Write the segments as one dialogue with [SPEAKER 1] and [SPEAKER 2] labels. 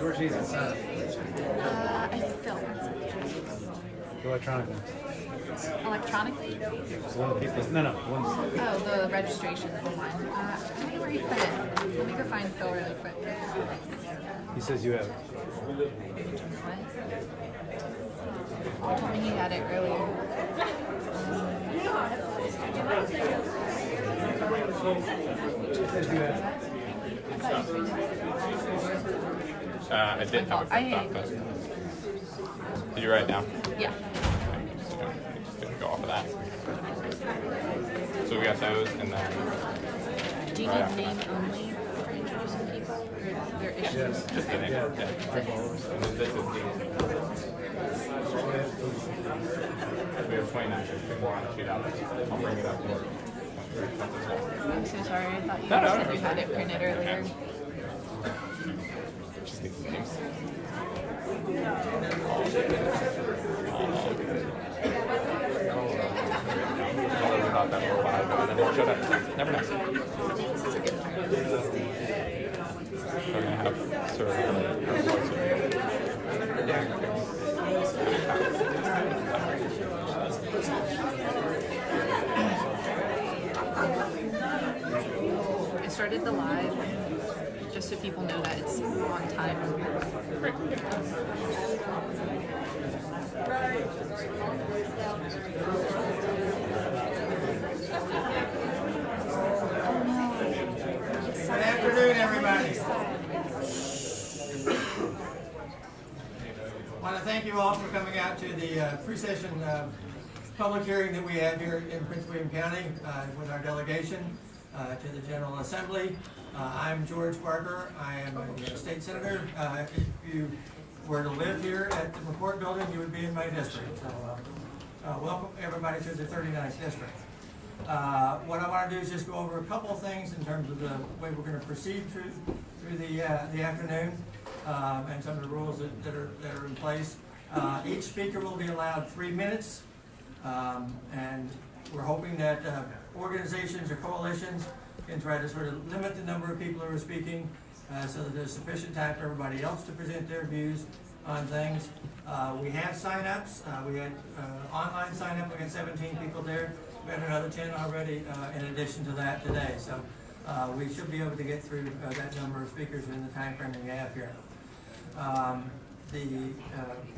[SPEAKER 1] George needs to sign.
[SPEAKER 2] I filmed
[SPEAKER 1] Electronically.
[SPEAKER 2] electronically.
[SPEAKER 1] So one of the people. No. One.
[SPEAKER 2] Oh, the registration online. I don't know where you put it. Let me go find Phil really quick.
[SPEAKER 1] He says you have. it.
[SPEAKER 2] What? He told me he had it earlier.
[SPEAKER 3] I did have a print off, but did you write it down?
[SPEAKER 2] Yeah.
[SPEAKER 3] Just gonna go off of that. So we got those, and then
[SPEAKER 2] Do you need name only for introducing people, or their issues?
[SPEAKER 3] just the name. Yeah. And then this is the. We have 29 more on the sheet out. I'll bring it up more.
[SPEAKER 2] I'm so sorry. I thought you
[SPEAKER 3] No,
[SPEAKER 2] said you had it printed earlier.
[SPEAKER 3] Just need the names. I thought that for a while ago, and then it showed up. Never know. We're gonna have sort of a voice
[SPEAKER 2] I started the live just so people know that it's on time.
[SPEAKER 4] Good afternoon, everybody. I want to thank you all for coming out to the pre-session public hearing that we have here in Prince William County with our delegation to the General Assembly. I'm George Barker. I am a state senator. If you were to live here at the McCourt Building, you would be in my district. So welcome everybody to the 39th district. What I want to do is just go over a couple of things in terms of the way we're going to proceed through the afternoon and some of the rules that are in place. Each speaker will be allowed 3 minutes, and we're hoping that organizations or coalitions can try to sort of limit the number of people who are speaking so that there's sufficient time for everybody else to present their views on things. We have sign-ups. We had online sign-up. We had 17 people there. We had another 10 already in addition to that today. So we should be able to get through that number of speakers in the time frame we have here.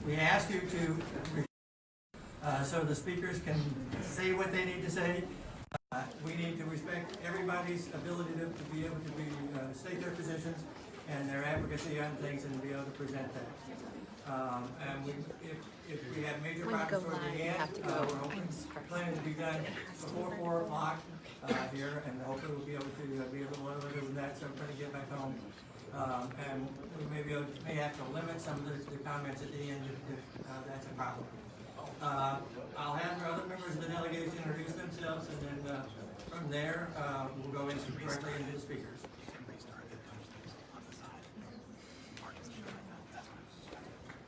[SPEAKER 4] We ask you to so the speakers can say what they need to say. We need to respect everybody's ability to be able to state their positions and their advocacy on things and be able to present that. If we have major problems toward the end, we're hoping, planning to be done before 4 o'clock here, and hopefully we'll be able to be a little earlier than that, so everybody get back home. And we may have to limit some of the comments at the end if that's a problem. I'll have our other members of the delegation introduce themselves, and then from there, we'll go directly into the speakers.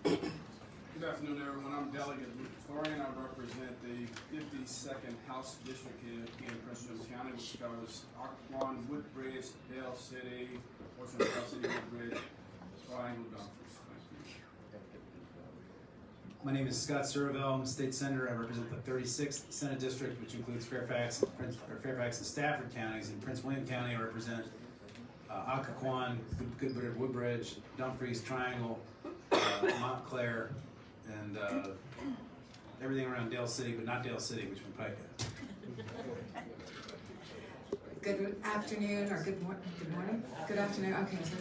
[SPEAKER 5] Good afternoon, everyone. I'm Delegate Luke Torian. I represent the 52nd House District here in Prince William County, which covers Occoquan, Woodbridge, Dale City, portion of Dale City, Woodbridge, Triangle, Dumfries. Thank you.
[SPEAKER 1] My name is Scott Surville. I'm a state senator. I represent the 36th Senate District, which includes Fairfax and Stafford counties. In Prince William County, I represent Occoquan, Goodwood, Woodbridge, Dumfries, Triangle, Montclair, and everything around Dale City, but not Dale City, which would Pike.
[SPEAKER 6] Good afternoon, or good morning? Good afternoon, okay. So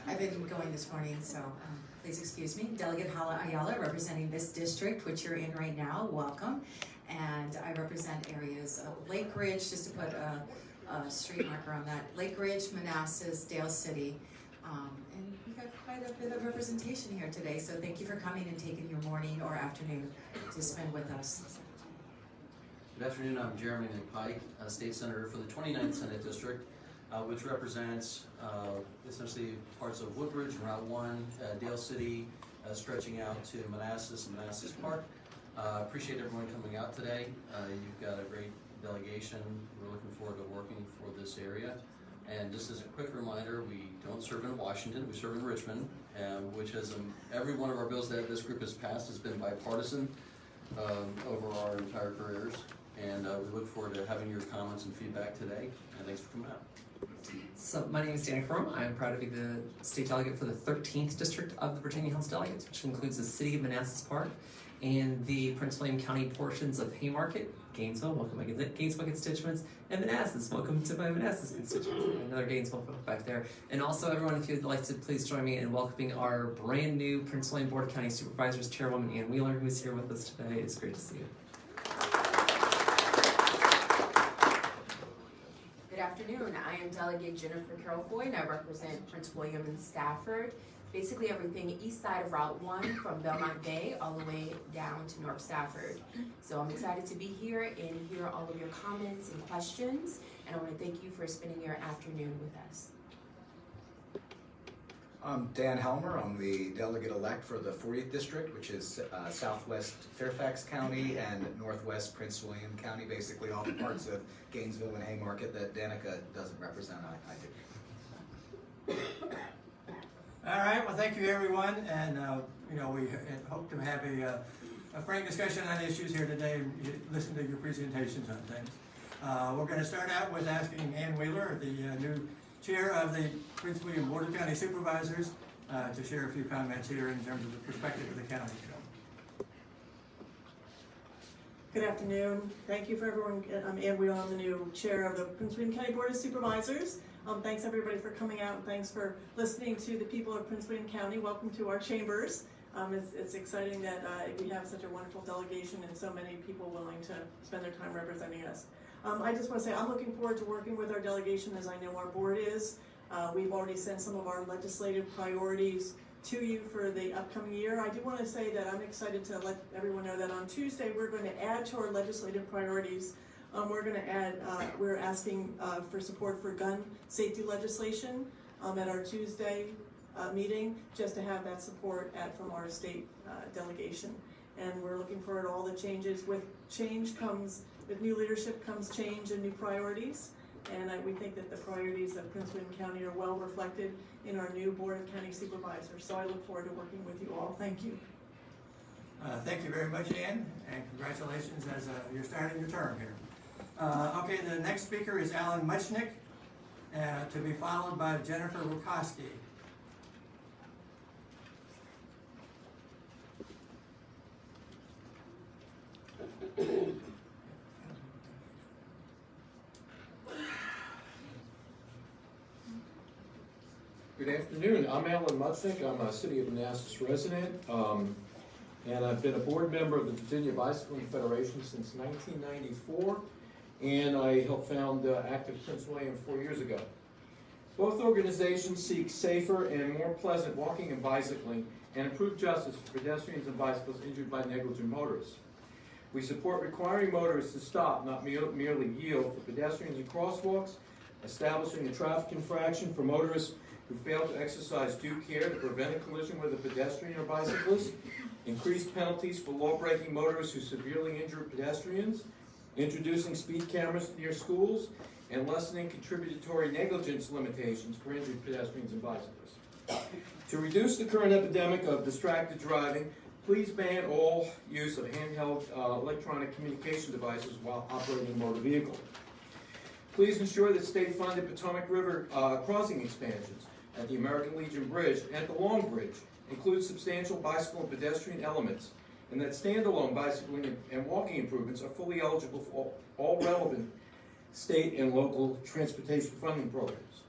[SPEAKER 6] I've been going this morning, so please excuse me. Delegate Hala Ayala, representing this district, which you're in right now, welcome. And I represent areas of Lake Ridge, just to put a street marker on that. Lake Ridge, Manassas, Dale City, and we got quite a bit of representation here today, so thank you for coming and taking your morning or afternoon to spend with us.
[SPEAKER 7] Good afternoon, I'm Jeremy McPike, State Senator for the 29th Senate District, which represents essentially parts of Woodbridge, Route 1, Dale City, stretching out to Manassas and Manassas Park. Appreciate everyone coming out today. You've got a great delegation. We're looking forward to working for this area. And just as a quick reminder, we don't serve in Washington, we serve in Richmond, which has every one of our bills that this group has passed has been bipartisan over our entire careers. And we look forward to having your comments and feedback today. And thanks for coming out.
[SPEAKER 8] So my name is Danny Crum. I am proud to be the state delegate for the 13th district of the Virginia Hills Delegates, which includes the city of Manassas Park and the Prince William County portions of Haymarket, Gainesville, welcome my Gainesville constituents, and Manassas, welcome to my Manassas constituents. Another Gainesville back there. And also everyone, if you'd like to please join me in welcoming our brand new Prince William Board of County Supervisors, Chairwoman Ann Wheeler, who is here with us today. It's great to see you.
[SPEAKER 9] Good afternoon. I am Delegate Jennifer Carroll Foy, and I represent Prince William and Stafford. Basically everything east side of Route 1 from Belmont Bay all the way down to North Stafford. So I'm excited to be here and hear all of your comments and questions, and I want to thank you for spending your afternoon with us.
[SPEAKER 10] I'm Dan Helmer. I'm the delegate-elect for the 40th District, which is southwest Fairfax County and northwest Prince William County, basically all the parts of Gainesville and Haymarket that Danica doesn't represent, I do.
[SPEAKER 4] All right, well, thank you, everyone, and we hope to have a frank discussion on issues here today and listen to your presentations on things. We're going to start out with asking Ann Wheeler, the new chair of the Prince William Board of County Supervisors, to share a few comments here in terms of the perspective of the county.
[SPEAKER 11] Good afternoon. Thank you for everyone. I'm Ann Wheeler. I'm the new chair of the Prince William County Board of Supervisors. Thanks everybody for coming out, and thanks for listening to the people of Prince William County. Welcome to our chambers. It's exciting that we have such a wonderful delegation and so many people willing to spend their time representing us. I just want to say I'm looking forward to working with our delegation, as I know our board is. We've already sent some of our legislative priorities to you for the upcoming year. I do want to say that I'm excited to let everyone know that on Tuesday we're going to add to our legislative priorities. We're going to add, we're asking for support for gun safety legislation at our Tuesday meeting, just to have that support from our state delegation. And we're looking forward to all the changes. With change comes, with new leadership comes change and new priorities. And we think that the priorities of Prince William County are well reflected in our new Board of County Supervisors. So I look forward to working with you all. Thank you.
[SPEAKER 4] Thank you very much, Ann, and congratulations as you're starting your term here. Okay, the next speaker is Alan Muchnick, to be followed by Jennifer Wachowski.
[SPEAKER 12] Good afternoon. I'm Alan Muchnick. I'm a City of Manassas resident, and I've been a board member of the Virginia Bicycling Federation since 1994, and I helped found Active Prince William 4 years ago. Both organizations seek safer and more pleasant walking and bicycling and improve justice for pedestrians and bicyclists injured by negligent motorists. We support requiring motorists to stop, not merely yield, for pedestrians and crosswalks, establishing a traffic infraction for motorists who fail to exercise due care to prevent a collision with a pedestrian or bicyclist, increased penalties for law-breaking motorists who severely injure pedestrians, introducing speed cameras near schools, and lessening contributory negligence limitations for injured pedestrians and bicyclists. To reduce the current epidemic of distracted driving, please ban all use of handheld electronic communication devices while operating a motor vehicle. Please ensure that state-funded Potomac River crossing expansions at the American Legion Bridge and at the Long Bridge include substantial bicycle and pedestrian elements, and that standalone bicycling and walking improvements are fully eligible for all relevant state and local transportation funding programs.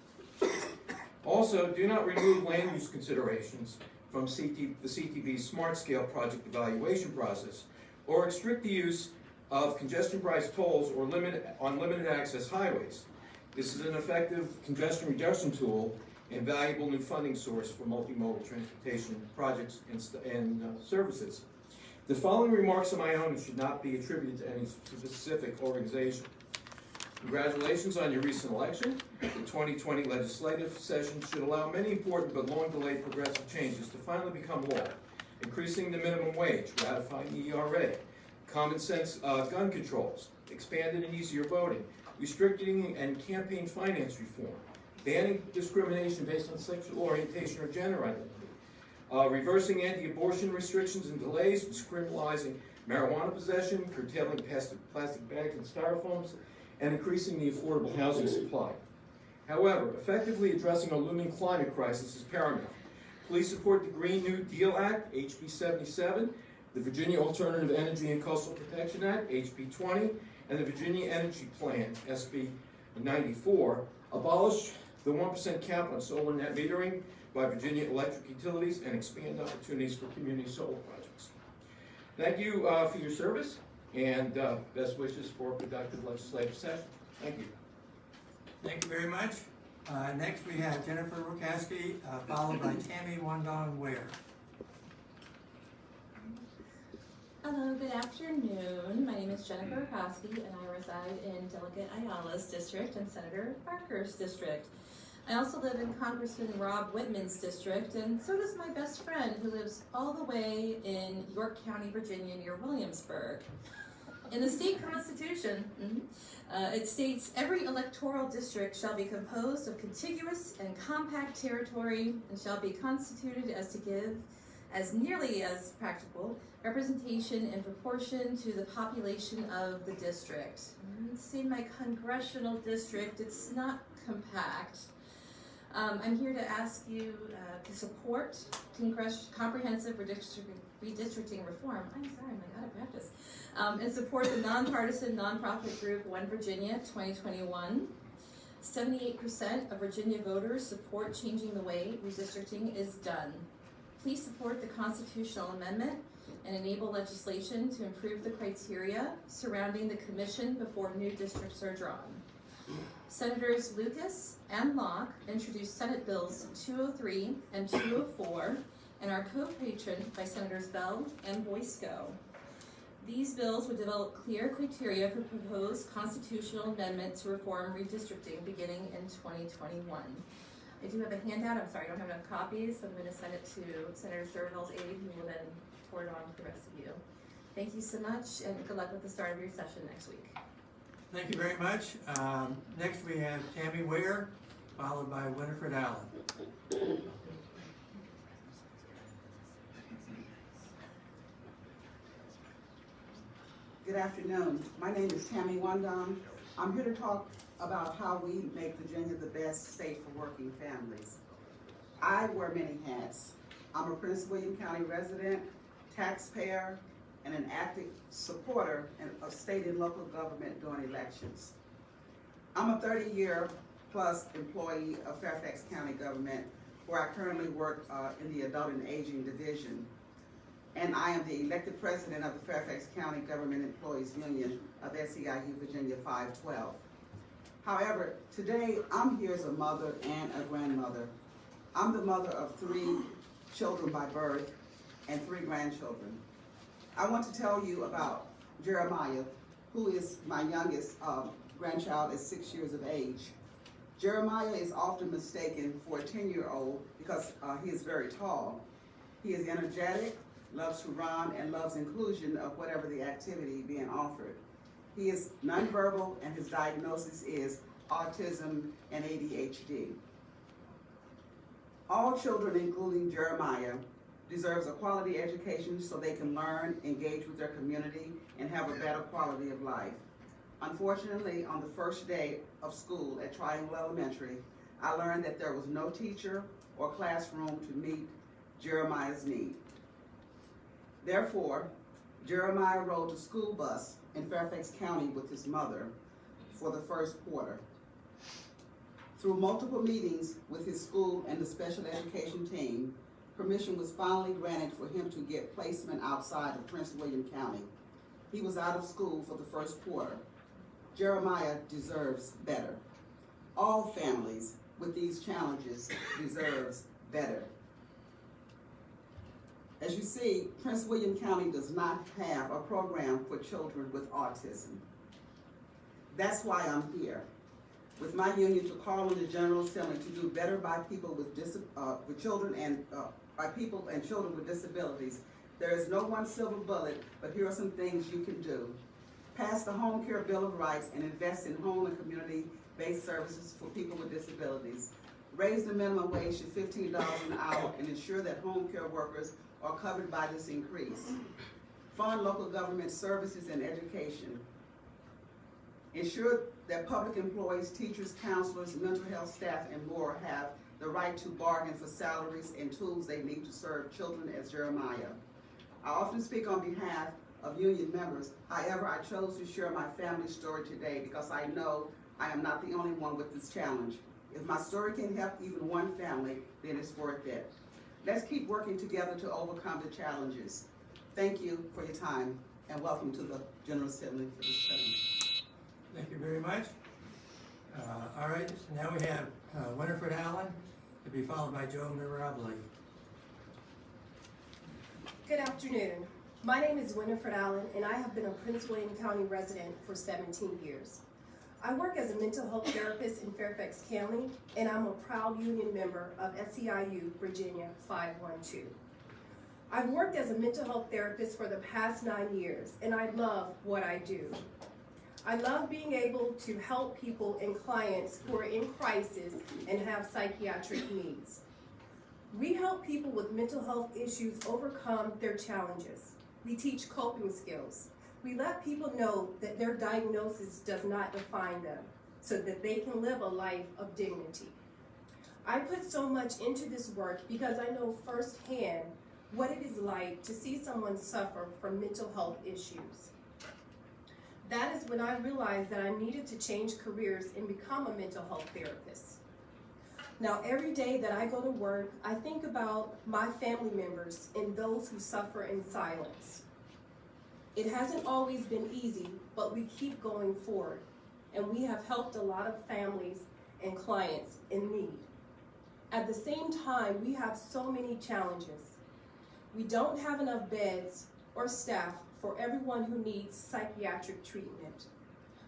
[SPEAKER 12] Also, do not remove land use considerations from the CTV's Smart Scale project evaluation process, or restrict the use of congestion price tolls or on limited access highways. This is an effective congestion reduction tool and valuable new funding source for multimodal transportation projects and services. The following remarks are my own and should not be attributed to any specific organization. Congratulations on your recent election. The 2020 legislative session should allow many important but long-delayed progressive changes to finally become law, increasing the minimum wage, ratifying the ERA, common sense gun controls, expanded and easier voting, restricting and campaign finance reform, banning discrimination based on sexual orientation or gender identity, reversing anti-abortion restrictions and delays, decriminalizing marijuana possession, curtailing plastic bags and styrofoams, and increasing the affordable housing supply. However, effectively addressing a looming climate crisis is paramount. Please support the Green New Deal Act, HB 77, the Virginia Alternative Energy and Coastal Protection Act, HB 20, and the Virginia Energy Plan, SB 94. Abolish the 1% cap on solar net metering by Virginia Electric Utilities and expand opportunities for community solar projects. Thank you for your service, and best wishes for a productive legislative session. Thank you.
[SPEAKER 4] Thank you very much. Next, we have Jennifer Rukowski, followed by Tammy Wandong Ware.
[SPEAKER 13] Hello, good afternoon. My name is Jennifer Rukowski, and I reside in Delegate Ayala's district and Senator Parker's district. I also live in Congressman Rob Whitman's district, and so does my best friend who lives all the way in York County, Virginia, near Williamsburg. In the state constitution, it states every electoral district shall be composed of contiguous and compact territory and shall be constituted as to give, as nearly as practicable, representation in proportion to the population of the district. See, my congressional district, it's not compact. I'm here to ask you to support comprehensive redistricting reform. I'm sorry, I'm out of practice. And support the nonpartisan nonprofit group One Virginia 2021. 78% of Virginia voters support changing the way redistricting is done. Please support the constitutional amendment and enable legislation to improve the criteria surrounding the commission before new districts are drawn. Senators Lucas and Locke introduced Senate Bills 203 and 204 and are co-patroned by Senators Bell and Boysko. These bills would develop clear criteria for proposed constitutional amendment to reform redistricting beginning in 2021. I do have a handout. I'm sorry, I don't have enough copies, so I'm going to send it to Senator Sturvill's aide, who will then forward it on to the rest of you. Thank you so much, and good luck with the start of your session next week.
[SPEAKER 4] Thank you very much. Next, we have Tammy Ware, followed by Winifred Allen.
[SPEAKER 14] Good afternoon. My name is Tammy Wandong. I'm here to talk about how we make Virginia the best state for working families. I wear many hats. I'm a Prince William County resident, taxpayer, and an active supporter of state and local government during elections. I'm a 30-year plus employee of Fairfax County government, where I currently work in the Adult and Aging Division. And I am the elected president of the Fairfax County Government Employees Union of SEIU Virginia 512. However, today I'm here as a mother and a grandmother. I'm the mother of 3 children by birth and 3 grandchildren. I want to tell you about Jeremiah, who is my youngest grandchild, is 6 years of age. Jeremiah is often mistaken for a 10-year-old because he is very tall. He is energetic, loves to run, and loves inclusion of whatever the activity being offered. He is nonverbal, and his diagnosis is autism and ADHD. All children, including Jeremiah, deserves a quality education so they can learn, engage with their community, and have a better quality of life. Unfortunately, on the first day of school at Triangle Elementary, I learned that there was no teacher or classroom to meet Jeremiah's need. Therefore, Jeremiah rode the school bus in Fairfax County with his mother for the first quarter. Through multiple meetings with his school and the special education team, permission was finally granted for him to get placement outside of Prince William County. He was out of school for the first quarter. Jeremiah deserves better. All families with these challenges deserves better. As you see, Prince William County does not have a program for children with autism. That's why I'm here, with my union, to call on the General Assembly to do better by people with children and children with disabilities. There is no one silver bullet, but here are some things you can do. Pass the Home Care Bill of Rights and invest in home and community based services for people with disabilities, raise the minimum wage to $15 an hour, and ensure that home care workers are covered by this increase. Fund local government services and education. Ensure that public employees, teachers, counselors, mental health staff, and more have the right to bargain for salaries and tools they need to serve children as Jeremiah. I often speak on behalf of union members. However, I chose to share my family story today because I know I am not the only one with this challenge. If my story can help even one family, then it's worth it. Let's keep working together to overcome the challenges. Thank you for your time, and welcome to the General Assembly for this term.
[SPEAKER 4] Thank you very much. All right, now we have Winifred Allen, to be followed by Joe Mirabli.
[SPEAKER 15] Good afternoon. My name is Winifred Allen, and I have been a Prince William County resident for 17 years. I work as a mental health therapist in Fairfax County, and I'm a proud union member of SEIU Virginia 512. I've worked as a mental health therapist for the past 9 years, and I love what I do. I love being able to help people and clients who are in crisis and have psychiatric needs. We help people with mental health issues overcome their challenges. We teach coping skills. We let people know that their diagnosis does not define them, so that they can live a life of dignity. I put so much into this work because I know firsthand what it is like to see someone suffer from mental health issues. That is when I realized that I needed to change careers and become a mental health therapist. Now, every day that I go to work, I think about my family members and those who suffer in silence. It hasn't always been easy, but we keep going forward, and we have helped a lot of families and clients in need. At the same time, we have so many challenges. We don't have enough beds or staff for everyone who needs psychiatric treatment.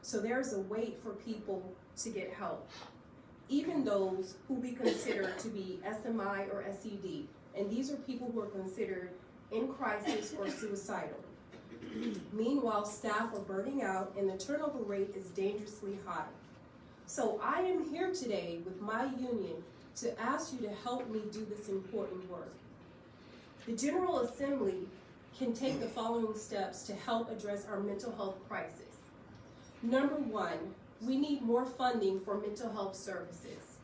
[SPEAKER 15] So there's a wait for people to get help, even those who we consider to be SMI or SED, and these are people who are considered in crisis or suicidal. Meanwhile, staff are burning out and the turnover rate is dangerously high. So I am here today with my union to ask you to help me do this important work. The General Assembly can take the following steps to help address our mental health crisis. Number one, we need more funding for mental health services.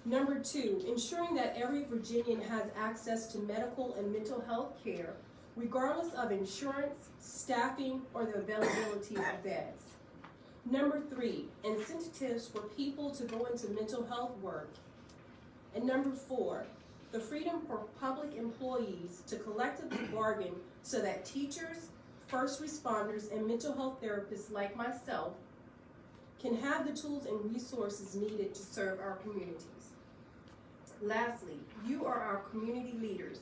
[SPEAKER 15] Number two, ensuring that every Virginian has access to medical and mental health care, regardless of insurance, staffing, or the availability of beds. Number three, incentives for people to go into mental health work. And number four, the freedom for public employees to collectively bargain so that teachers, first responders, and mental health therapists like myself can have the tools and resources needed to serve our communities. Lastly, you are our community leaders.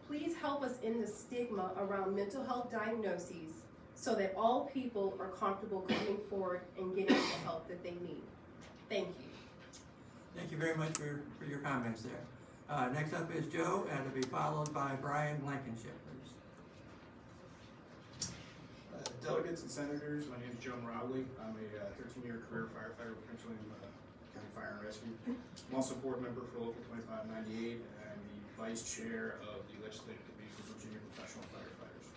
[SPEAKER 15] Please help us end the stigma around mental health diagnoses so that all people are comfortable coming forward and getting the help that they need. Thank you.
[SPEAKER 4] Thank you very much for your comments there. Next up is Joe, and to be followed by Brian Blankenship, please.
[SPEAKER 5] Delegates and senators, my name is Joe Mirabli. I'm a 13-year career firefighter with Prince William County Fire and Rescue. I'm also a board member for Local 2598 and the vice chair of the Legislative Committee for Virginia Professional Firefighters.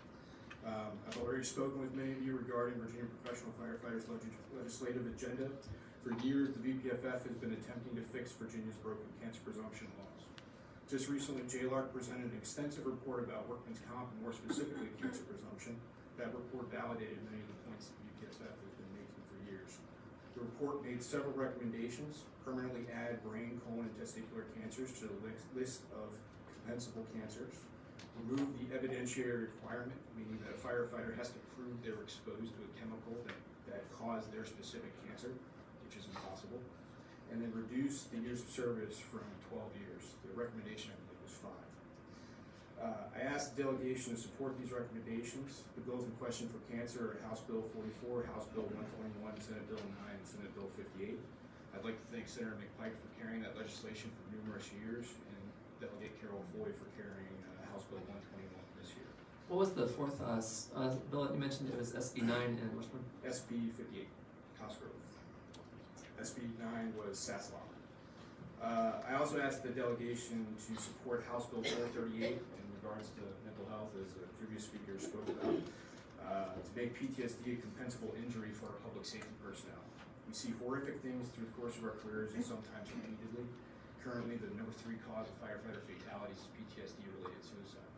[SPEAKER 5] I've already spoken with many of you regarding Virginia Professional Firefighters legislative agenda. For years, the VPFF has been attempting to fix Virginia's broken cancer presumption laws. Just recently, JLARC presented an extensive report about workman's comp and more specifically cancer presumption. That report validated many of the points that VPFF has been making for years. The report made several recommendations: permanently add brain, colon, and testicular cancers to the list of compensable cancers, remove the evidentiary requirement, meaning that a firefighter has to prove they were exposed to a chemical that caused their specific cancer, which is impossible, and then reduce the years of service from 12 years. The recommendation, I believe, was 5. I asked the delegation to support these recommendations. The bills in question for cancer are House Bill 44, House Bill 121, Senate Bill 9, and Senate Bill 58. I'd like to thank Senator McPike for carrying that legislation for numerous years, and Delegate Carol Foy for carrying House Bill 121 this year.
[SPEAKER 8] What was the fourth bill that you mentioned? It was SB 9 and which one?
[SPEAKER 5] SB 58, Cosgrove. SB 9 was Sasslaw. I also asked the delegation to support House Bill 438 in regards to mental health, as the previous speaker spoke about, to make PTSD a compensable injury for our public safety personnel. We see horrific things through the course of our careers and sometimes repeatedly. Currently, the number 3 cause of firefighter fatalities is PTSD-related suicide.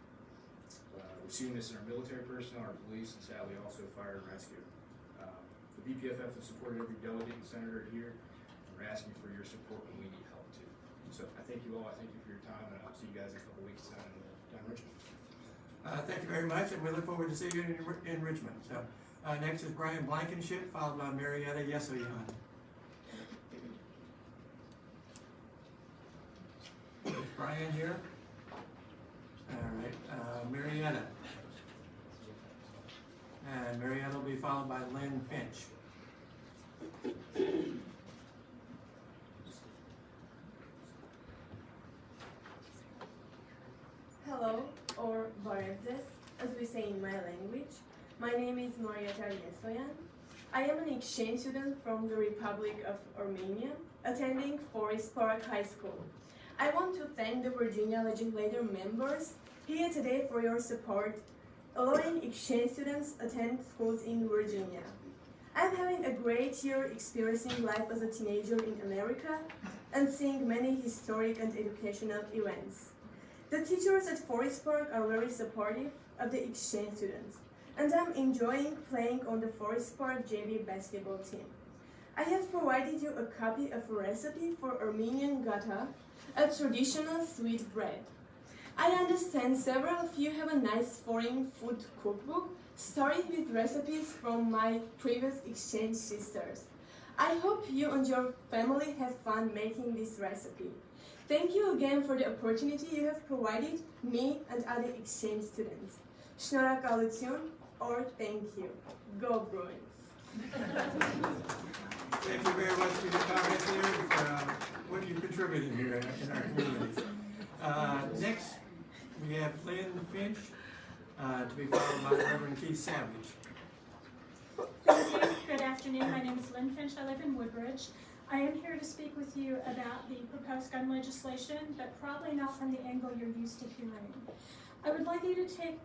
[SPEAKER 5] We're seeing this in our military personnel, our police, and sadly also fire and rescue. The BPFF has supported every delegate and senator here, and we're asking for your support when we need help too. So I thank you all, I thank you for your time, and I'll see you guys in a couple weeks down in Richmond.
[SPEAKER 4] Thank you very much, and we look forward to seeing you in Richmond. So, next is Brian Blankenship, followed by Marietta Yesoyan. Is Brian here? All right, Marietta. And Marietta will be followed by Lynn Finch.
[SPEAKER 16] Hello, or Buenos, as we say in my language. My name is Marietta Yesoyan. I am an exchange student from the Republic of Armenia, attending Forest Park High School. I want to thank the Virginia legislature members here today for your support, allowing exchange students attend schools in Virginia. I'm having a great year experiencing life as a teenager in America and seeing many historic and educational events. The teachers at Forest Park are very supportive of the exchange students, and I'm enjoying playing on the Forest Park JV basketball team. I have provided you a copy of a recipe for Armenian gata, a traditional sweet bread. I understand several of you have a nice foreign food cookbook starting with recipes from my previous exchange sisters. I hope you and your family have fun making this recipe. Thank you again for the opportunity you have provided me and other exchange students. Շնորհակալություն, or thank you. Go Bruins.
[SPEAKER 4] Thank you very much for your comments here, for what you contributed here in our community. Next, we have Lynn Finch, to be followed by Reverend Keith Savage.
[SPEAKER 17] Thank you. Good afternoon. My name is Lynn Finch. I live in Woodbridge. I am here to speak with you about the proposed gun legislation, but probably not from the angle you're used to hearing. I would like you to take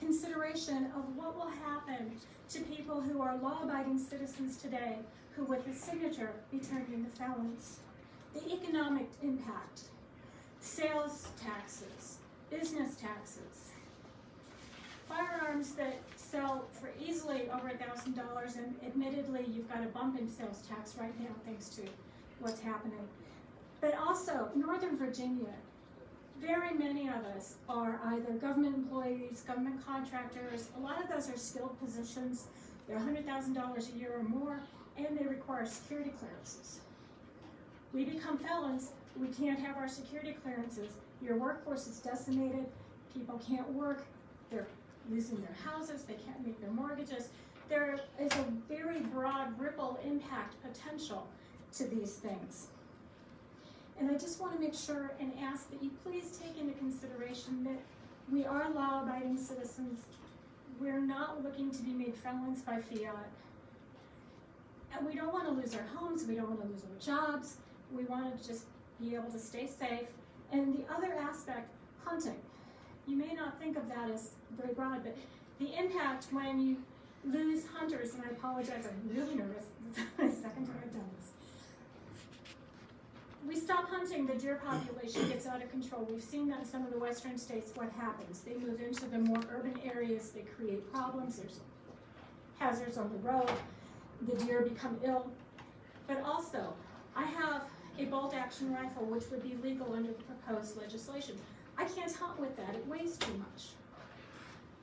[SPEAKER 17] consideration of what will happen to people who are law-abiding citizens today who, with a signature, be turned into felons. The economic impact, sales taxes, business taxes, firearms that sell for easily over $1,000, and admittedly you've got a bump in sales tax right now thanks to what's happening. But also, Northern Virginia, very many of us are either government employees, government contractors. A lot of those are skilled positions. They're $100,000 a year or more, and they require security clearances. We become felons, we can't have our security clearances. Your workforce is decimated, people can't work, they're losing their houses, they can't meet their mortgages. There is a very broad ripple impact potential to these things. And I just want to make sure and ask that you please take into consideration that we are law-abiding citizens. We're not looking to be made felons by fiat. And we don't want to lose our homes, we don't want to lose our jobs, we want to just be able to stay safe. And the other aspect, hunting. You may not think of that as very broad, but the impact when you lose hunters, and I apologize, I'm really nervous, this is my second time I've done this. We stop hunting, the deer population gets out of control. We've seen that in some of the western states, what happens. They move into the more urban areas, they create problems, there's hazards on the road, the deer become ill. But also, I have a bolt-action rifle, which would be legal under the proposed legislation. I can't hunt with that, it weighs too much.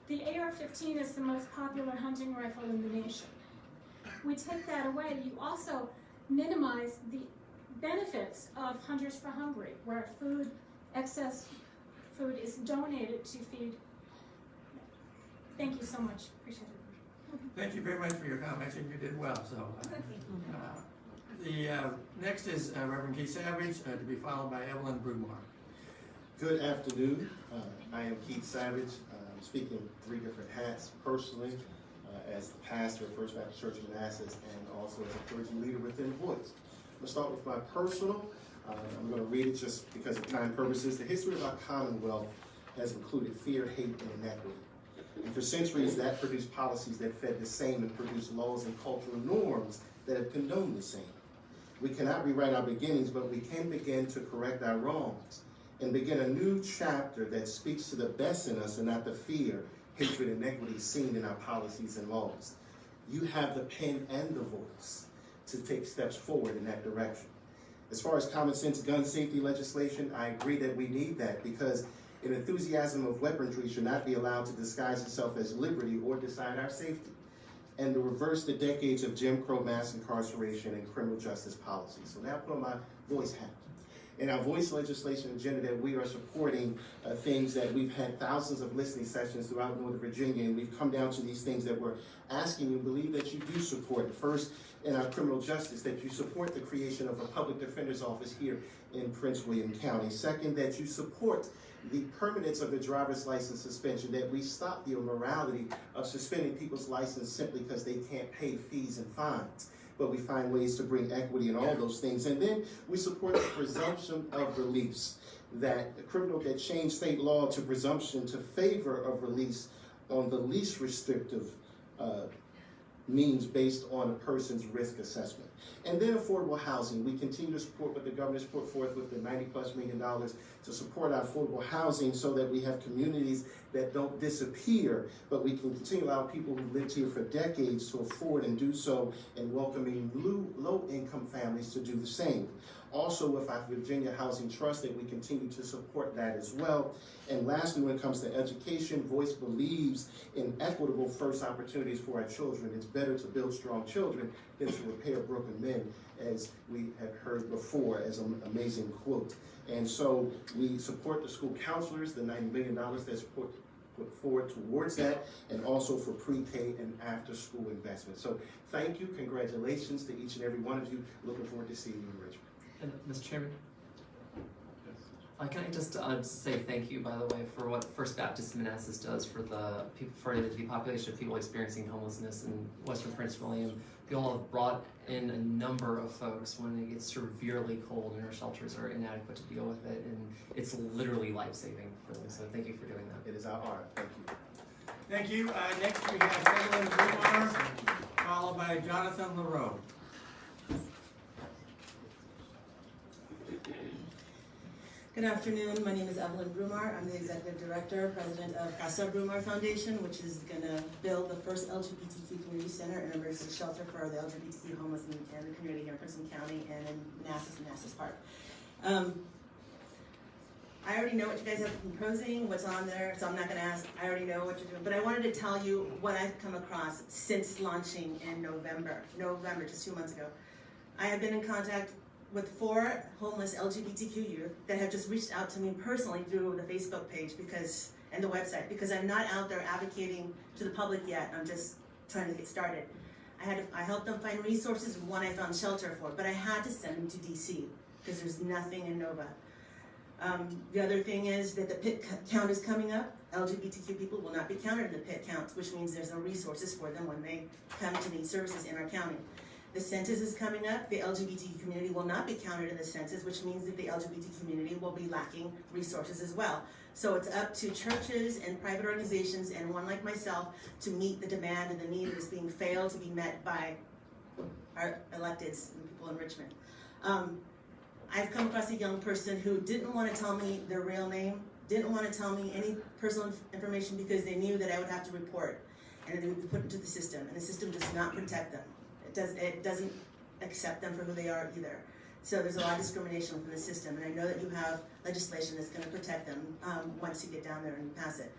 [SPEAKER 17] The AR-15 is the most popular hunting rifle in the nation. We take that away, you also minimize the benefits of Hunters for Hungry, where food, excess food is donated to feed. Thank you so much, appreciate it.
[SPEAKER 4] Thank you very much for your comments, and you did well. So, next is Reverend Keith Savage, to be followed by Evelyn Brumar.
[SPEAKER 18] Good afternoon. I am Keith Savage. I'm speaking 3 different hats personally, as the pastor of First Baptist Church of Manassas and also as a clergy leader within Voice. I'm gonna start with my personal. I'm gonna read it just because of time purposes. The history of our Commonwealth has included fear, hate, and inequity. And for centuries, that produced policies that fed the same and produced laws and cultural norms that have condoned the same. We cannot rewrite our beginnings, but we can begin to correct our wrongs and begin a new chapter that speaks to the best in us and not the fear, hatred, and inequity seen in our policies and laws. You have the pen and the voice to take steps forward in that direction. As far as common sense gun safety legislation, I agree that we need that because an enthusiasm of weaponry should not be allowed to disguise itself as liberty or decide our safety, and to reverse the decades of Jim Crow mass incarceration and criminal justice policy. So now I put on my voice hat. In our voice legislation agenda that we are supporting things that we've had thousands of listening sessions throughout Northern Virginia, and we've come down to these things that we're asking you believe that you do support. First, in our criminal justice, that you support the creation of a public defender's office here in Prince William County. Second, that you support the permanence of the driver's license suspension, that we stop the immorality of suspending people's license simply because they can't pay fees and fines. But we find ways to bring equity in all those things. And then we support the presumption of release, that the criminal that changed state law to presumption to favor of release on the least restrictive means based on a person's risk assessment. And then affordable housing. We continue to support what the governor's put forth with the $90+ million to support our affordable housing so that we have communities that don't disappear, but we can continue to allow people who've lived here for decades to afford and do so, and welcoming low-income families to do the same. Also with our Virginia Housing Trust, that we continue to support that as well. And lastly, when it comes to education, Voice believes in equitable first opportunities for our children. It's better to build strong children than to repair broken men, as we have heard before, as an amazing quote. And so we support the school counselors, the $90 million that's put forward towards that, and also for pre-K and after-school investment. So thank you, congratulations to each and every one of you. Looking forward to seeing you in Richmond.
[SPEAKER 8] And Mr. Chairman? Can I just say thank you, by the way, for what First Baptist Manassas does for the people, for the population of people experiencing homelessness in Western Prince William. You all have brought in a number of folks when it gets severely cold and our shelters are inadequate to deal with it, and it's literally life-saving for them. So thank you for doing that.
[SPEAKER 18] It is our honor. Thank you.
[SPEAKER 4] Thank you. Next we have Evelyn Brumar, followed by Jonathan LaRoe.
[SPEAKER 19] Good afternoon. My name is Evelyn Brumar. I'm the Executive Director, President of Casa Brumar Foundation, which is going to build the first LGBTQ community center and emergency shelter for the LGBTQ homeless in the community here in Prince William County and in Manassas Park. I already know what you guys have been proposing, what's on there, so I'm not going to ask. I already know what you're doing. But I wanted to tell you what I've come across since launching in November, just 2 months ago. I have been in contact with 4 homeless LGBTQ youth that have just reached out to me personally through the Facebook page and the website, because I'm not out there advocating to the public yet. I'm just trying to get started. I helped them find resources, one I found shelter for, but I had to send them to DC because there's nothing in Nova. The other thing is that the PIT count is coming up. LGBTQ people will not be counted in the PIT counts, which means there's no resources for them when they come to need services in our county. The census is coming up. The LGBT community will not be counted in the census, which means that the LGBT community will be lacking resources as well. So it's up to churches and private organizations and one like myself to meet the demand and the need that is being failed to be met by our electeds and people in Richmond. I've come across a young person who didn't want to tell me their real name, didn't want to tell me any personal information because they knew that I would have to report and they would be put into the system, and the system does not protect them. It doesn't accept them for who they are either. So there's a lot of discrimination within the system, and I know that you have legislation that's going to protect them once you get down there and you pass it.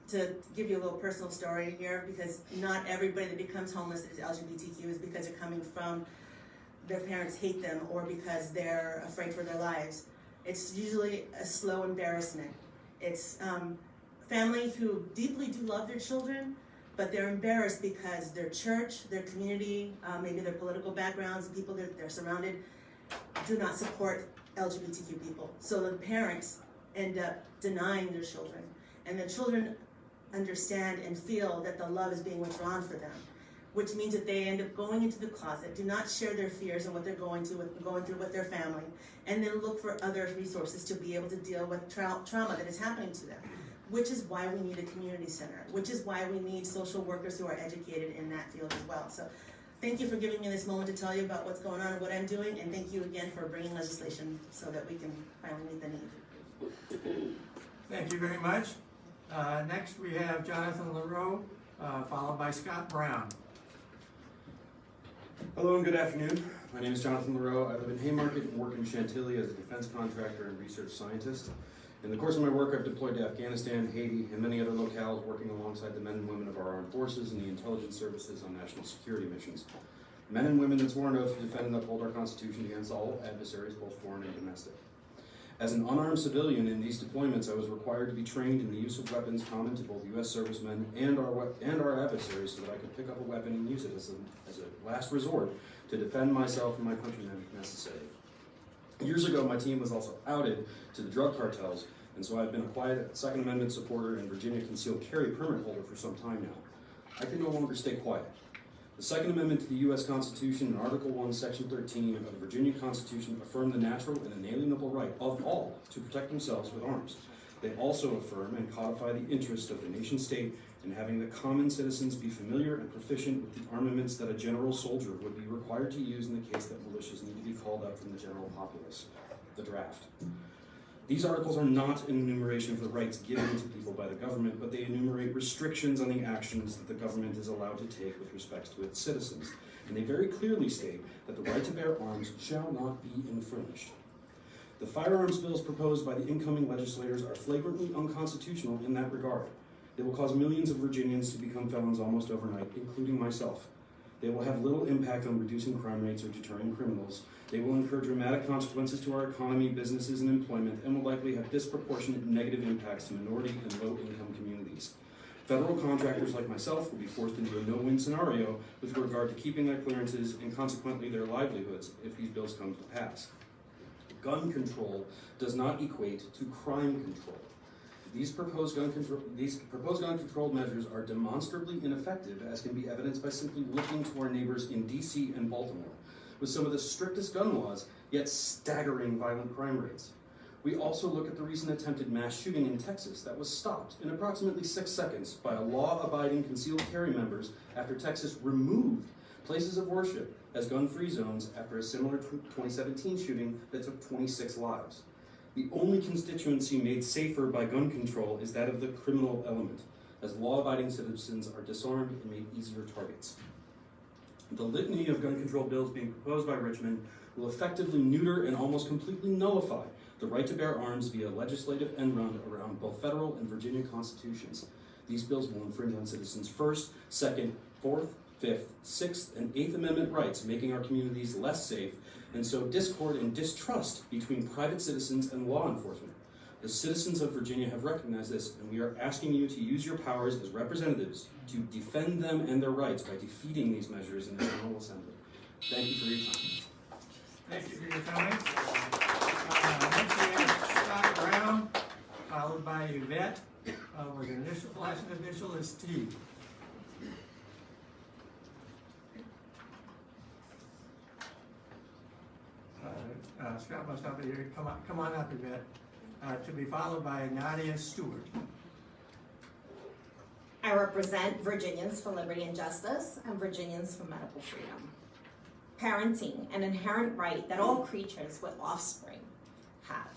[SPEAKER 19] To give you a little personal story here, because not everybody that becomes homeless is LGBTQ is because they're coming from their parents hate them or because they're afraid for their lives. It's usually a slow embarrassment. It's families who deeply do love their children, but they're embarrassed because their church, their community, maybe their political backgrounds, the people that they're surrounded, do not support LGBTQ people. So the parents end up denying their children, and the children understand and feel that the love is being withdrawn for them. which means that they end up going into the closet, do not share their fears and what they're going through with their family, and then look for other resources to be able to deal with trauma that is happening to them. Which is why we need a community center, which is why we need social workers who are educated in that field as well. So thank you for giving me this moment to tell you about what's going on and what I'm doing, and thank you again for bringing legislation so that we can finally meet the need.
[SPEAKER 4] Thank you very much. Next we have Jonathan LaRoe, followed by Scott Brown.
[SPEAKER 20] Hello and good afternoon. My name is Jonathan LaRoe. I live in Haymarket and work in Chantilly as a defense contractor and research scientist. In the course of my work, I've deployed to Afghanistan, Haiti, and many other locales, working alongside the men and women of our armed forces and the intelligence services on national security missions. Men and women that swore an oath to defend and uphold our Constitution against all adversaries, both foreign and domestic. As an unarmed civilian in these deployments, I was required to be trained in the use of weapons common to both U.S. servicemen and our adversaries, so that I could pick up a weapon and use it as a last resort to defend myself and my countrymen if necessary. Years ago, my team was also outed to the drug cartels, and so I've been a quiet Second Amendment supporter and Virginia concealed carry permit holder for some time now. I can no longer stay quiet. The Second Amendment to the U.S. Constitution in Article 1, Section 13 of the Virginia Constitution affirm the natural and inalienable right of all to protect themselves with arms. They also affirm and codify the interest of the nation-state in having the common citizens be familiar and proficient with the armaments that a general soldier would be required to use in the case that militias need to be called up from the general populace, the draft. These articles are not an enumeration of the rights given to people by the government, but they enumerate restrictions on the actions that the government is allowed to take with respect to its citizens. And they very clearly state that the right to bear arms shall not be infringed. The firearms bills proposed by the incoming legislators are flagrantly unconstitutional in that regard. They will cause millions of Virginians to become felons almost overnight, including myself. They will have little impact on reducing crime rates or deterring criminals. They will incur dramatic consequences to our economy, businesses, and employment, and will likely have disproportionate negative impacts to minority and low-income communities. Federal contractors like myself will be forced into a no-win scenario with regard to keeping their clearances and consequently their livelihoods if these bills come to pass. Gun control does not equate to crime control. These proposed gun control measures are demonstrably ineffective, as can be evidenced by simply looking to our neighbors in DC and Baltimore, with some of the strictest gun laws, yet staggering violent crime rates. We also look at the recent attempted mass shooting in Texas that was stopped in approximately 6 seconds by law-abiding concealed carry members after Texas removed places of worship as gun-free zones after a similar 2017 shooting that took 26 lives. The only constituency made safer by gun control is that of the criminal element, as law-abiding citizens are disarmed and made easier targets. The litany of gun control bills being proposed by Richmond will effectively neuter and almost completely nullify the right to bear arms via legislative end run around both federal and Virginia constitutions. These bills will infringe on citizens' First, Second, Fourth, Fifth, Sixth, and Eighth Amendment rights, making our communities less safe, and sow discord and distrust between private citizens and law enforcement. The citizens of Virginia have recognized this, and we are asking you to use your powers as representatives to defend them and their rights by defeating these measures in the General Assembly. Thank you for your time.
[SPEAKER 4] Thank you for your comments. Next we have Scott Brown, followed by Yvette, with an initial, last initial is T. Scott must not be here. Come on up, Yvette. To be followed by Nadia Stewart.
[SPEAKER 21] I represent Virginians for Liberty and Justice and Virginians for Medical Freedom. Parenting, an inherent right that all creatures with offspring have.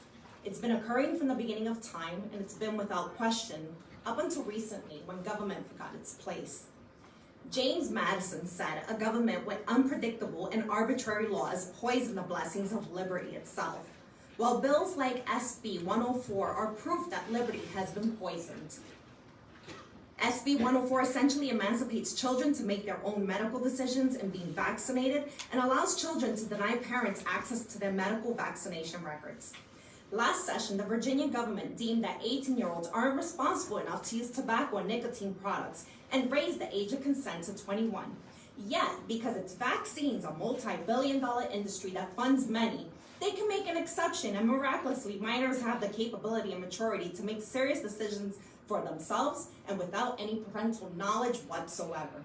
[SPEAKER 21] It's been occurring from the beginning of time, and it's been without question up until recently when government forgot its place. James Madison said a government with unpredictable and arbitrary laws poison the blessings of liberty itself. While bills like SB 104 are proof that liberty has been poisoned. SB 104 essentially emancipates children to make their own medical decisions in being vaccinated and allows children to deny parents access to their medical vaccination records. Last session, the Virginia government deemed that 18-year-olds aren't responsible enough to use tobacco and nicotine products and raised the age of consent to 21. Yet, because it's vaccines, a multi-billion-dollar industry that funds many, they can make an exception, and miraculously, minors have the capability and maturity to make serious decisions for themselves and without any parental knowledge whatsoever.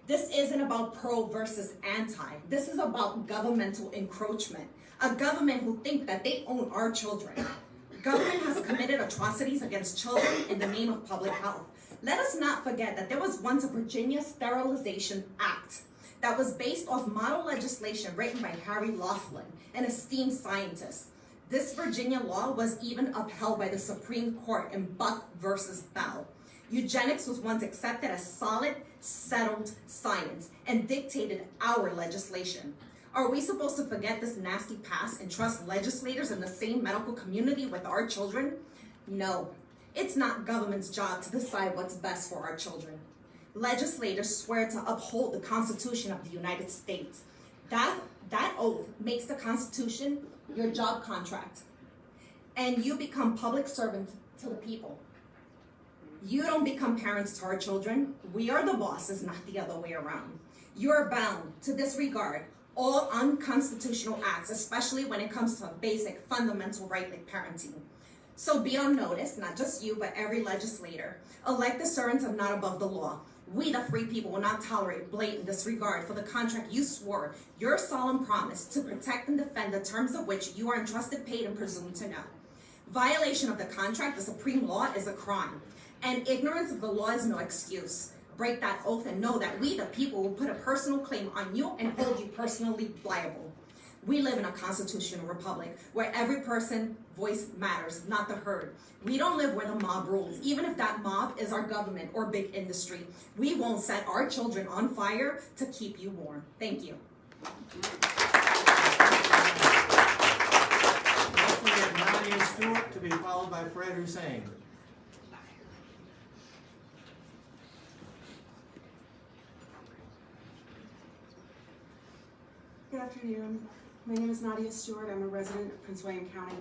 [SPEAKER 21] This isn't about pro versus anti. This is about governmental encroachment. A government who think that they own our children. Government has committed atrocities against children in the name of public health. Let us not forget that there was once a Virginia Sterilization Act that was based off model legislation written by Harry Laughlin, an esteemed scientist. This Virginia law was even upheld by the Supreme Court in Buck versus Bell. Eugenics was once accepted as solid, settled science and dictated our legislation. Are we supposed to forget this nasty past and trust legislators in the same medical community with our children? No, it's not government's job to decide what's best for our children. Legislators swear to uphold the Constitution of the United States. That oath makes the Constitution your job contract. And you become public servants to the people. You don't become parents to our children. We are the bosses, not the other way around. You are bound to disregard all unconstitutional acts, especially when it comes to a basic fundamental right like parenting. So be on notice, not just you, but every legislator. Elected servants are not above the law. We, the free people, will not tolerate blatant disregard for the contract you swore, your solemn promise to protect and defend the terms of which you are entrusted, paid, and presumed to know. Violation of the contract, the supreme law, is a crime, and ignorance of the law is no excuse. Break that oath and know that we, the people, will put a personal claim on you and hold you personally liable. We live in a constitutional republic where every person's voice matters, not the herd. We don't live where the mob rules, even if that mob is our government or big industry. We won't set our children on fire to keep you warm. Thank you.
[SPEAKER 4] Next we have Nadia Stewart to be followed by Fred Hussein.
[SPEAKER 3] Good afternoon. My name is Nadia Stewart. I'm a resident of Prince William County.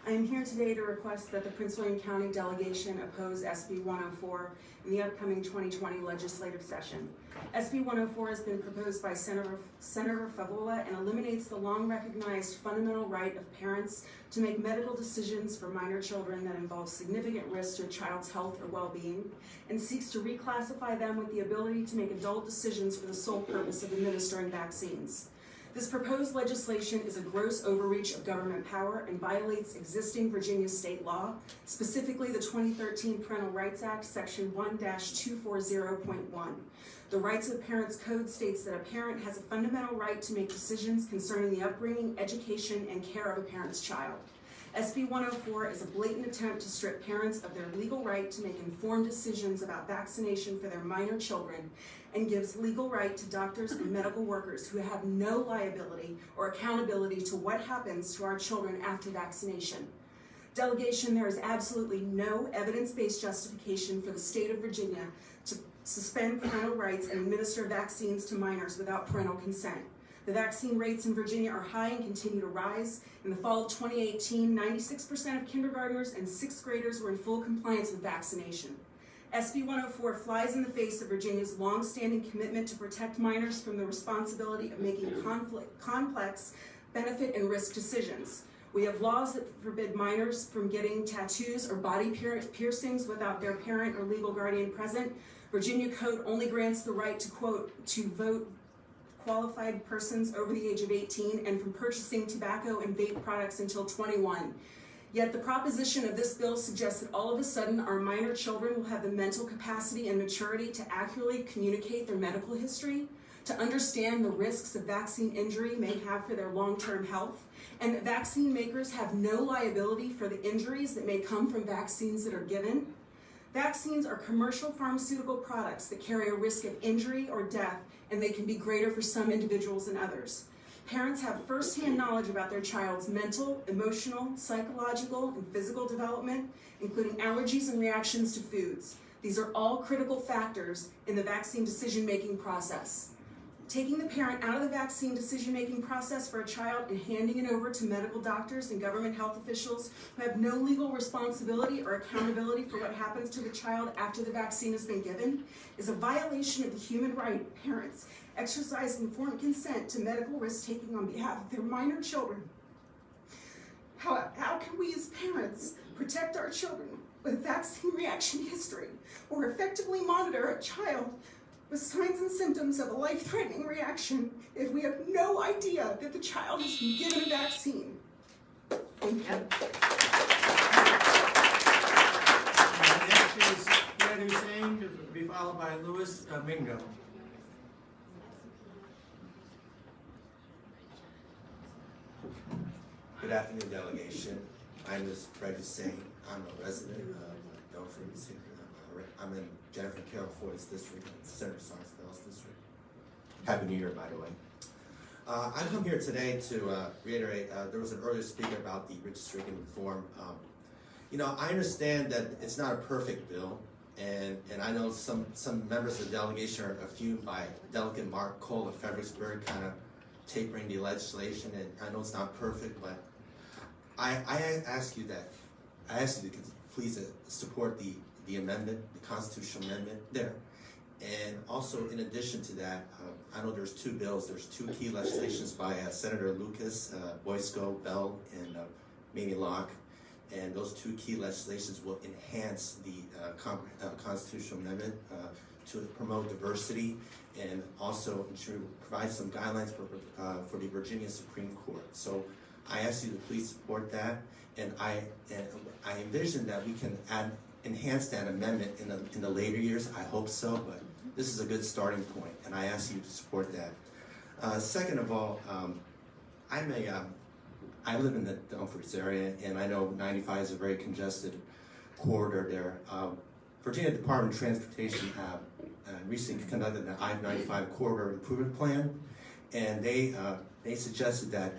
[SPEAKER 3] I am here today to request that the Prince William County delegation oppose SB 104 in the upcoming 2020 legislative session. SB 104 has been proposed by Senator Favola and eliminates the long-recognized fundamental right of parents to make medical decisions for minor children that involve significant risk to a child's health or well-being, and seeks to reclassify them with the ability to make adult decisions for the sole purpose of administering vaccines. This proposed legislation is a gross overreach of government power and violates existing Virginia state law, specifically the 2013 Parental Rights Act, Section 1-240.1. The Rights of Parents Code states that a parent has a fundamental right to make decisions concerning the upbringing, education, and care of a parent's child. SB 104 is a blatant attempt to strip parents of their legal right to make informed decisions about vaccination for their minor children and gives legal right to doctors and medical workers who have no liability or accountability to what happens to our children after vaccination. Delegation, there is absolutely no evidence-based justification for the state of Virginia to suspend parental rights and administer vaccines to minors without parental consent. The vaccine rates in Virginia are high and continue to rise. In the fall of 2018, 96% of kindergartners and sixth graders were in full compliance with vaccination. SB 104 flies in the face of Virginia's long-standing commitment to protect minors from the responsibility of making complex benefit and risk decisions. We have laws that forbid minors from getting tattoos or body piercings without their parent or legal guardian present. Virginia code only grants the right to, quote, to vote qualified persons over the age of 18 and from purchasing tobacco and vape products until 21. Yet the proposition of this bill suggests that all of a sudden our minor children will have the mental capacity and maturity to accurately communicate their medical history, to understand the risks of vaccine injury may have for their long-term health, and that vaccine makers have no liability for the injuries that may come from vaccines that are given. Vaccines are commercial pharmaceutical products that carry a risk of injury or death, and they can be greater for some individuals than others. Parents have firsthand knowledge about their child's mental, emotional, psychological, and physical development, including allergies and reactions to foods. These are all critical factors in the vaccine decision-making process. Taking the parent out of the vaccine decision-making process for a child and handing it over to medical doctors and government health officials who have no legal responsibility or accountability for what happens to the child after the vaccine has been given is a violation of the human right of parents exercise informed consent to medical risk-taking on behalf of their minor children. How can we as parents protect our children with vaccine reaction history or effectively monitor a child with signs and symptoms of a life-threatening reaction if we have no idea that the child has been given a vaccine? Thank you.
[SPEAKER 4] Next is Fred Hussein, to be followed by Louis Mingo.
[SPEAKER 2] Good afternoon, delegation. My name is Fred Hussein. I'm a resident of Delaware. I'm in Jennifer Carroll Ford's district and Senator Sarsfield's district. Happy New Year, by the way. I come here today to reiterate, there was an earlier speaker about the redistricting reform. You know, I understand that it's not a perfect bill, and I know some members of the delegation are fumed by Delegate Mark Cole of Fredericksburg kind of tapering the legislation, and I know it's not perfect, but I ask you to please support the amendment, the constitutional amendment there. And also, in addition to that, I know there's two bills. There's two key legislations by Senator Lucas, Boysko, Bell, and Mamie Locke. And those two key legislations will enhance the constitutional amendment to promote diversity and also to provide some guidelines for the Virginia Supreme Court. So I ask you to please support that, and I envision that we can enhance that amendment in the later years. I hope so, but this is a good starting point, and I ask you to support that. Second of all, I live in the Dumfries area, and I know 95 is a very congested corridor there. Virginia Department of Transportation recently conducted an I-95 corridor improvement plan, and they suggested that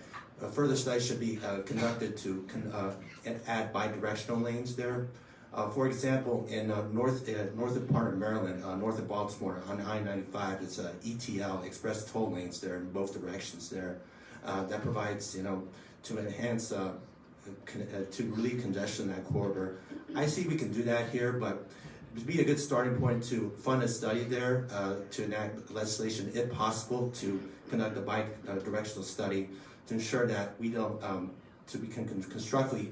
[SPEAKER 2] further studies should be conducted to add bi-directional lanes there. For example, in north of part of Maryland, north of Baltimore on I-95, it's ETL, express toll lanes there in both directions there. That provides, to enhance, to relieve congestion in that corridor. I see we can do that here, but it would be a good starting point to fund a study there, to enact legislation, if possible, to conduct a bi-directional study to ensure that we don't, we can constructively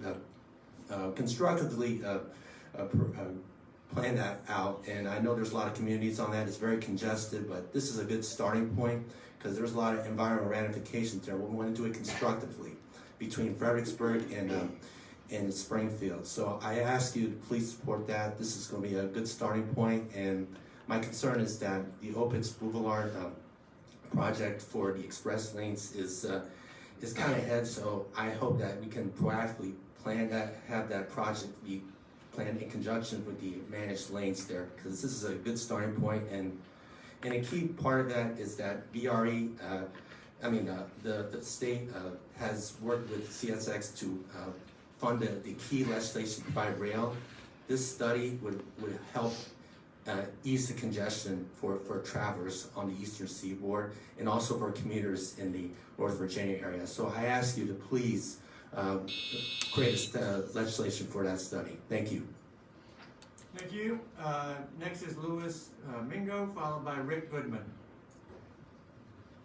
[SPEAKER 2] plan that out. And I know there's a lot of communities on that. It's very congested, but this is a good starting point because there's a lot of environmental ramifications there. We want to do it constructively between Fredericksburg and Springfield. So I ask you to please support that. This is going to be a good starting point. And my concern is that the Opitz Boulevard project for the express lanes is kind of ahead. So I hope that we can proactively plan that, have that project be planned in conjunction with the managed lanes there, because this is a good starting point. And a key part of that is that VRE, the state has worked with CSX to fund the key legislation by rail. This study would help ease the congestion for travelers on the eastern seaboard and also for commuters in the North Virginia area. So I ask you to please create legislation for that study. Thank you.
[SPEAKER 4] Thank you. Next is Louis Mingo, followed by Rick Goodman.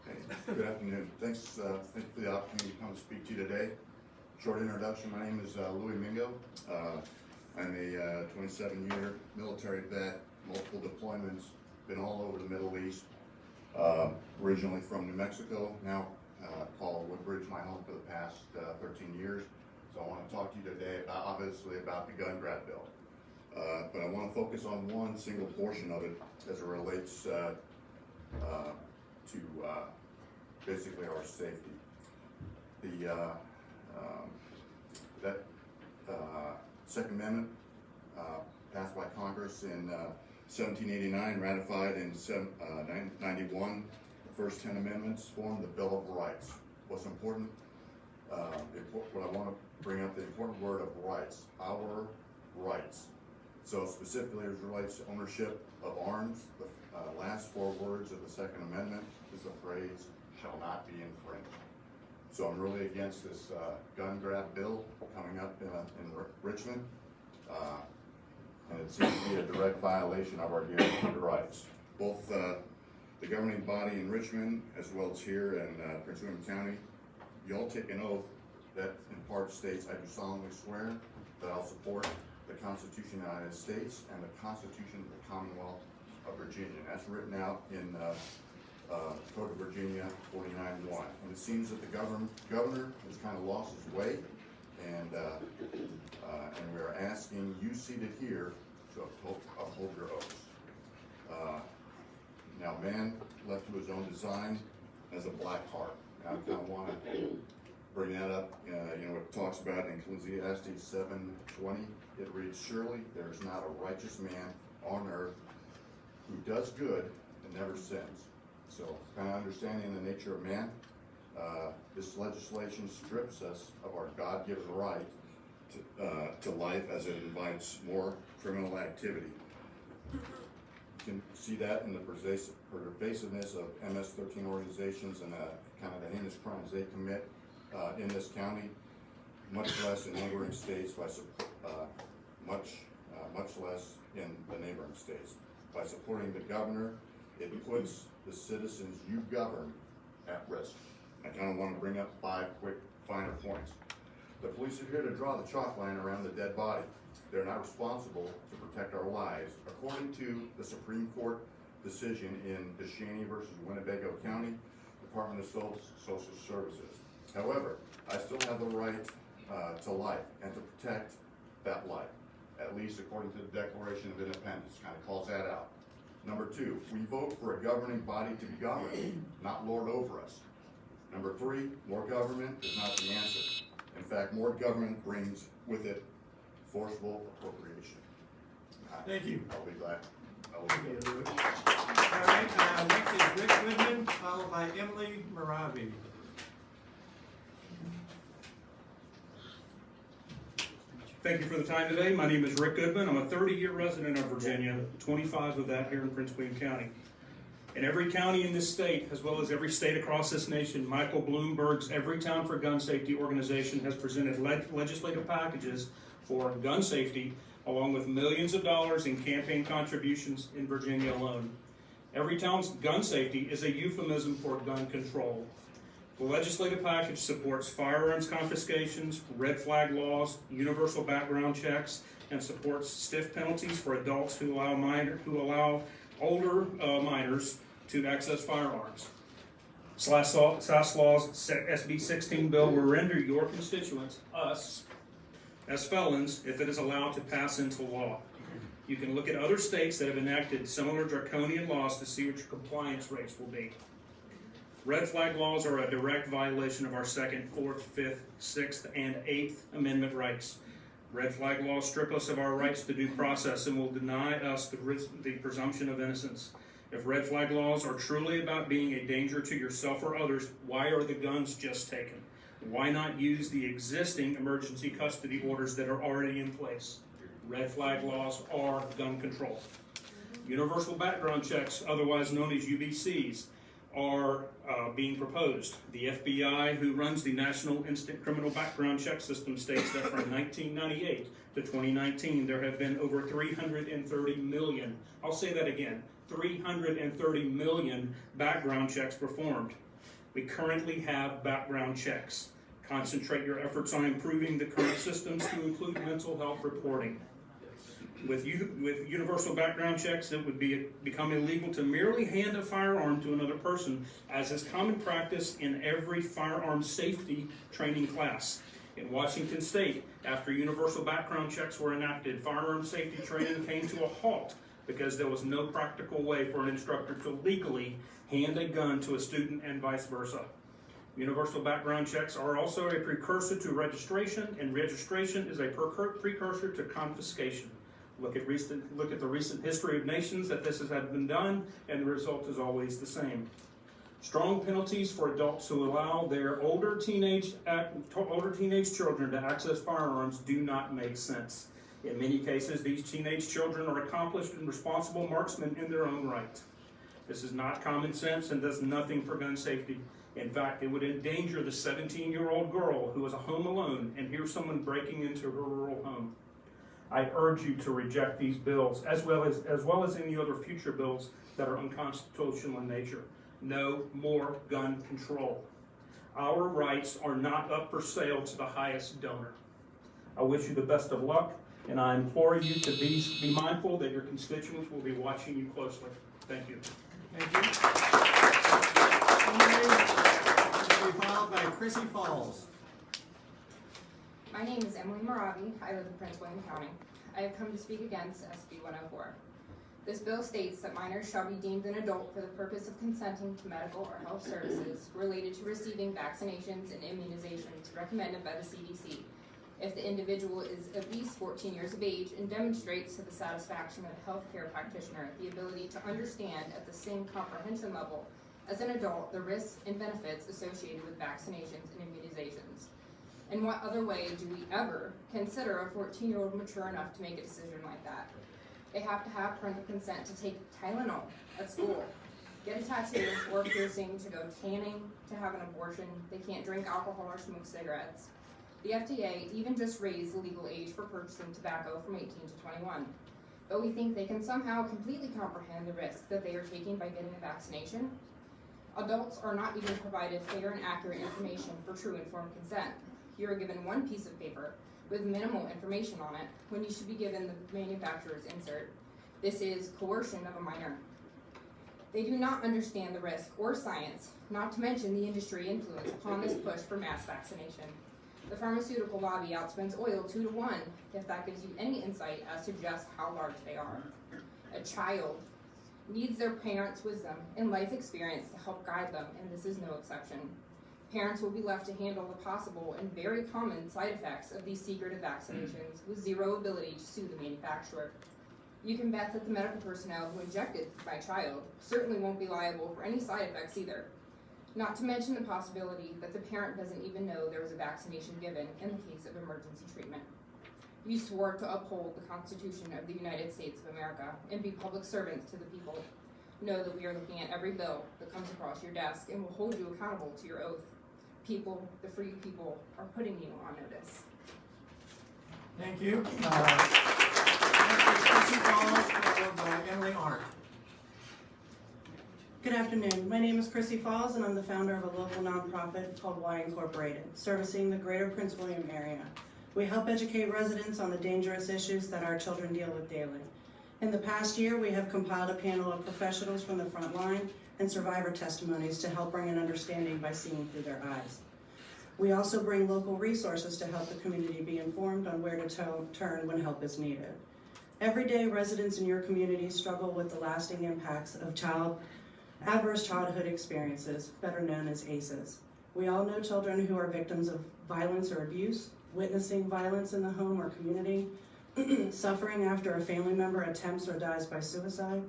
[SPEAKER 22] Hey, good afternoon. Thanks for the opportunity to come speak to you today. Short introduction, my name is Louis Mingo. I'm a 27-year military vet, multiple deployments, been all over the Middle East. Originally from New Mexico, now called Woodbridge my home for the past 13 years. So I want to talk to you today about the gun grab bill. But I want to focus on one single portion of it as it relates to basically our safety. That Second Amendment passed by Congress in 1789, ratified in 91. The first 10 amendments formed the Bill of Rights. What's important, what I want to bring up, the important word of rights, our rights. So specifically as relates to ownership of arms, the last four words of the Second Amendment is the phrase, shall not be infringed. So I'm really against this gun grab bill coming up in Richmond. And it seems to be a direct violation of our guaranteed rights. Both the governing body in Richmond, as well as here in Prince William County, you all take an oath that in part states, I do solemnly swear that I'll support the Constitution of the United States and the Constitution of the Commonwealth of Virginia. And that's written out in Code of Virginia 49.1. And it seems that the governor has kind of lost his way, and we are asking you seated here to uphold your oaths. Now, man left to his own design has a black heart. And I kind of want to bring that up. It talks about in Ecclesiastes 7:20. It reads, "Surely there is not a righteous man on earth who does good and never sins." So, kind of understanding the nature of man, this legislation strips us of our God-given right to life, as it invites more criminal activity. You can see that in the pervasiveness of MS-13 organizations and kind of the heinous crimes they commit in this county, much less in neighboring states, much less in the neighboring states. By supporting the governor, it puts the citizens you govern at risk. I kind of want to bring up 5 quick finer points. The police are here to draw the chalk line around the dead body. They're not responsible to protect our lives, according to the Supreme Court decision in Deshaney versus Winnebago County Department of Social Services. However, I still have the right to life and to protect that life, at least according to the Declaration of Independence. Kind of calls that out. Number 2, we vote for a governing body to govern, not lord over us. Number 3, more government is not the answer. In fact, more government brings with it forceful appropriation.
[SPEAKER 4] Thank you.
[SPEAKER 22] I'll be glad.
[SPEAKER 4] All right, next is Rick Goodman, followed by Emily Maravi.
[SPEAKER 1] Thank you for the time today. My name is Rick Goodman. I'm a 30-year resident of Virginia, 25 of that here in Prince William County. In every county in this state, as well as every state across this nation, Michael Bloomberg's Every Town for Gun Safety organization has presented legislative packages for gun safety, along with millions of dollars in campaign contributions in Virginia alone. Every Town's gun safety is a euphemism for gun control. The legislative package supports firearms confiscations, red flag laws, universal background checks, and supports stiff penalties for adults who allow older minors to access firearms. SAS Law's SB 16 bill will render your constituents, us, as felons if it is allowed to pass into law. You can look at other states that have enacted similar draconian laws to see what your compliance rates will be. Red flag laws are a direct violation of our 2nd, 4th, 5th, 6th, and 8th Amendment rights. Red flag laws strip us of our rights to due process and will deny us the presumption of innocence. If red flag laws are truly about being a danger to yourself or others, why are the guns just taken? Why not use the existing emergency custody orders that are already in place? Red flag laws are gun control. Universal background checks, otherwise known as UBCs, are being proposed. The FBI, who runs the National Instant Criminal Background Check System, states that from 1998 to 2019, there have been over 330 million, I'll say that again, 330 million background checks performed. We currently have background checks. Concentrate your efforts on improving the current systems to include mental health reporting. With universal background checks, it would become illegal to merely hand a firearm to another person, as is common practice in every firearm safety training class. In Washington State, after universal background checks were enacted, firearm safety training came to a halt because there was no practical way for an instructor to legally hand a gun to a student and vice versa. Universal background checks are also a precursor to registration, and registration is a precursor to confiscation. Look at the recent history of nations that this has been done, and the result is always the same. Strong penalties for adults who allow their older teenage children to access firearms do not make sense. In many cases, these teenage children are accomplished and responsible marksmen in their own right. This is not common sense and does nothing for gun safety. In fact, it would endanger the 17-year-old girl who is home alone and hears someone breaking into her rural home. I urge you to reject these bills, as well as any other future bills that are unconstitutional in nature. No more gun control. Our rights are not up for sale to the highest donor. I wish you the best of luck. And I implore you to be mindful that your constituents will be watching you closely. Thank you.
[SPEAKER 4] Thank you. Will be followed by Chrissy Falls.
[SPEAKER 6] My name is Emily Moravi. I live in Prince William County. I have come to speak against SB 104. This bill states that minors shall be deemed an adult for the purpose of consenting to medical or health services related to receiving vaccinations and immunizations recommended by the CDC if the individual is at least 14 years of age and demonstrates to the satisfaction of a healthcare practitioner the ability to understand at the same comprehension level as an adult the risks and benefits associated with vaccinations and immunizations. In what other way do we ever consider a 14-year-old mature enough to make a decision like that? They have to have parental consent to take Tylenol at school, get a tattoo or piercing, to go tanning, to have an abortion. They can't drink alcohol or smoke cigarettes. The FDA even just raised the legal age for purchasing tobacco from 18 to 21. But we think they can somehow completely comprehend the risk that they are taking by getting a vaccination. Adults are not even provided fair and accurate information for true informed consent. You are given one piece of paper with minimal information on it when you should be given the manufacturer's insert. This is coercion of a minor. They do not understand the risk or science, not to mention the industry influence upon this push for mass vaccination. The pharmaceutical lobby outspends oil 2 to 1, if that gives you any insight as to just how large they are. A child needs their parents' wisdom and life experience to help guide them, and this is no exception. Parents will be left to handle the possible and very common side effects of these secretive vaccinations with zero ability to sue the manufacturer. You can bet that the medical personnel who injected my child certainly won't be liable for any side effects either. Not to mention the possibility that the parent doesn't even know there was a vaccination given in the case of emergency treatment. You swore to uphold the Constitution of the United States of America and be public servants to the people. Know that we are looking at every bill that comes across your desk and will hold you accountable to your oath. People, the free people, are putting you on notice.
[SPEAKER 4] Thank you. Chrissy Falls, followed by Emily Arndt.
[SPEAKER 7] Good afternoon. My name is Chrissy Falls, and I'm the founder of a local nonprofit called Y Incorporated, servicing the greater Prince William area. We help educate residents on the dangerous issues that our children deal with daily. In the past year, we have compiled a panel of professionals from the front line and survivor testimonies to help bring an understanding by seeing through their eyes. We also bring local resources to help the community be informed on where to turn when help is needed. Every day, residents in your community struggle with the lasting impacts of adverse childhood experiences, better known as ACEs. We all know children who are victims of violence or abuse, witnessing violence in the home or community, suffering after a family member attempts or dies by suicide,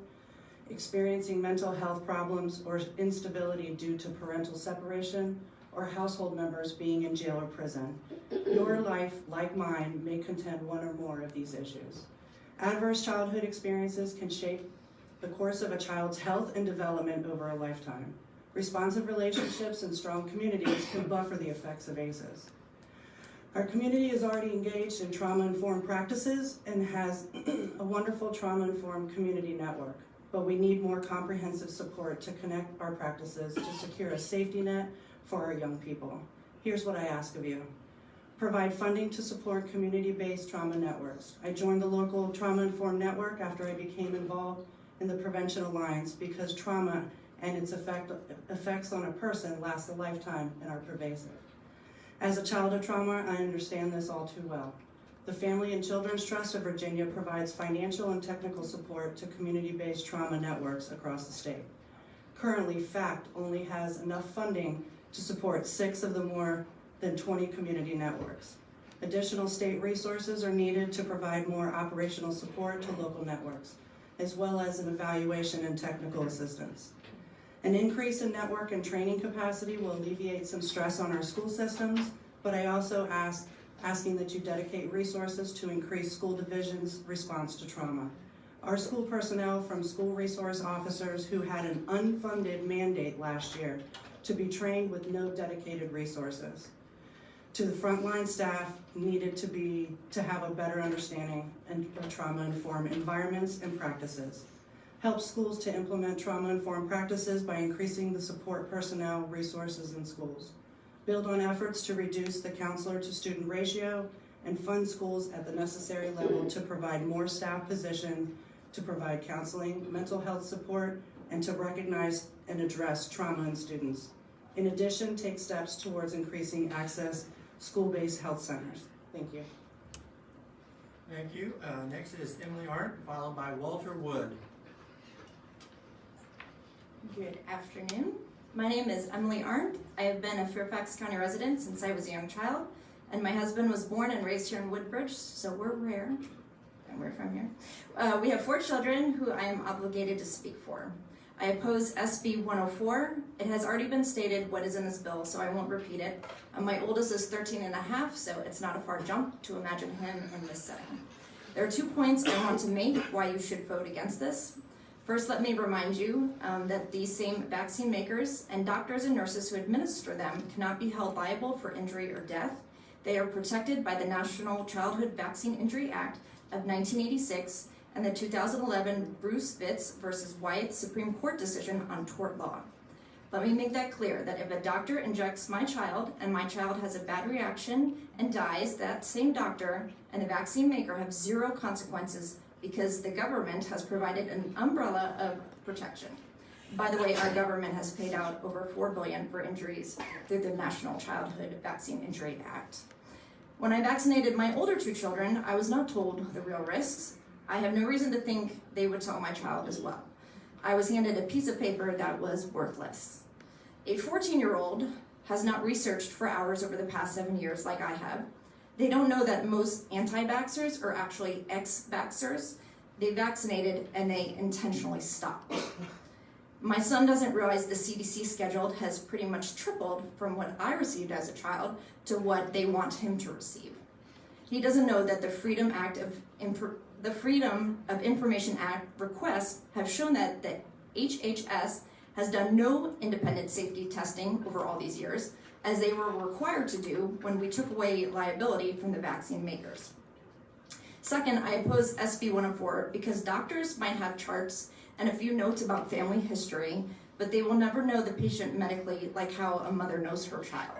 [SPEAKER 7] experiencing mental health problems or instability due to parental separation, or household members being in jail or prison. Your life, like mine, may contend one or more of these issues. Adverse childhood experiences can shape the course of a child's health and development over a lifetime. Responsive relationships and strong communities can buffer the effects of ACEs. Our community is already engaged in trauma-informed practices and has a wonderful trauma-informed community network, but we need more comprehensive support to connect our practices to secure a safety net for our young people. Here's what I ask of you. Provide funding to support community-based trauma networks. I joined the local trauma-informed network after I became involved in the Prevention Alliance because trauma and its effects on a person last a lifetime and are pervasive. As a child of trauma, I understand this all too well. The Family and Children's Trust of Virginia provides financial and technical support to community-based trauma networks across the state. Currently, FACT only has enough funding to support 6 of the more than 20 community networks. Additional state resources are needed to provide more operational support to local networks, as well as an evaluation and technical assistance. An increase in network and training capacity will alleviate some stress on our school systems, but I also asking that you dedicate resources to increase school divisions' response to trauma. Our school personnel, from school resource officers who had an unfunded mandate last year to be trained with no dedicated resources, to the frontline staff needed to have a better understanding of trauma-informed environments and practices. Help schools to implement trauma-informed practices by increasing the support personnel resources in schools. Build on efforts to reduce the counselor to student ratio and fund schools at the necessary level to provide more staff positions to provide counseling, mental health support, and to recognize and address trauma in students. In addition, take steps towards increasing access school-based health centers. Thank you.
[SPEAKER 4] Thank you. Next is Emily Arndt, followed by Walter Wood.
[SPEAKER 13] Good afternoon. My name is Emily Arndt. I have been a Fairfax County resident since I was a young child, and my husband was born and raised here in Woodbridge, so we're rare, and we're from here. We have 4 children who I am obligated to speak for. I oppose SB 104. It has already been stated what is in this bill, so I won't repeat it. My oldest is 13 and a half, so it's not a far jump to imagine him in this setting. There are 2 points I want to make why you should vote against this. First, let me remind you that these same vaccine makers and doctors and nurses who administer them cannot be held liable for injury or death. They are protected by the National Childhood Vaccine Injury Act of 1986 and the 2011 Bruce Vitz versus Wyatt Supreme Court decision on tort law. Let me make that clear, that if a doctor injects my child and my child has a bad reaction and dies, that same doctor and the vaccine maker have 0 consequences because the government has provided an umbrella of protection. By the way, our government has paid out over $4 billion for injuries through the National Childhood Vaccine Injury Act. When I vaccinated my older 2 children, I was not told the real risks. I have no reason to think they would tell my child as well. I was handed a piece of paper that was worthless. A 14-year-old has not researched for hours over the past 7 years like I have. They don't know that most anti-vaxxers are actually ex-vaxxers. They vaccinated and they intentionally stopped. My son doesn't realize the CDC schedule has pretty much tripled from what I received as a child to what they want him to receive. He doesn't know that the Freedom of Information Act requests have shown that the HHS has done no independent safety testing over all these years, as they were required to do when we took away liability from the vaccine makers. Second, I oppose SB 104 because doctors might have charts and a few notes about family history, but they will never know the patient medically like how a mother knows her child.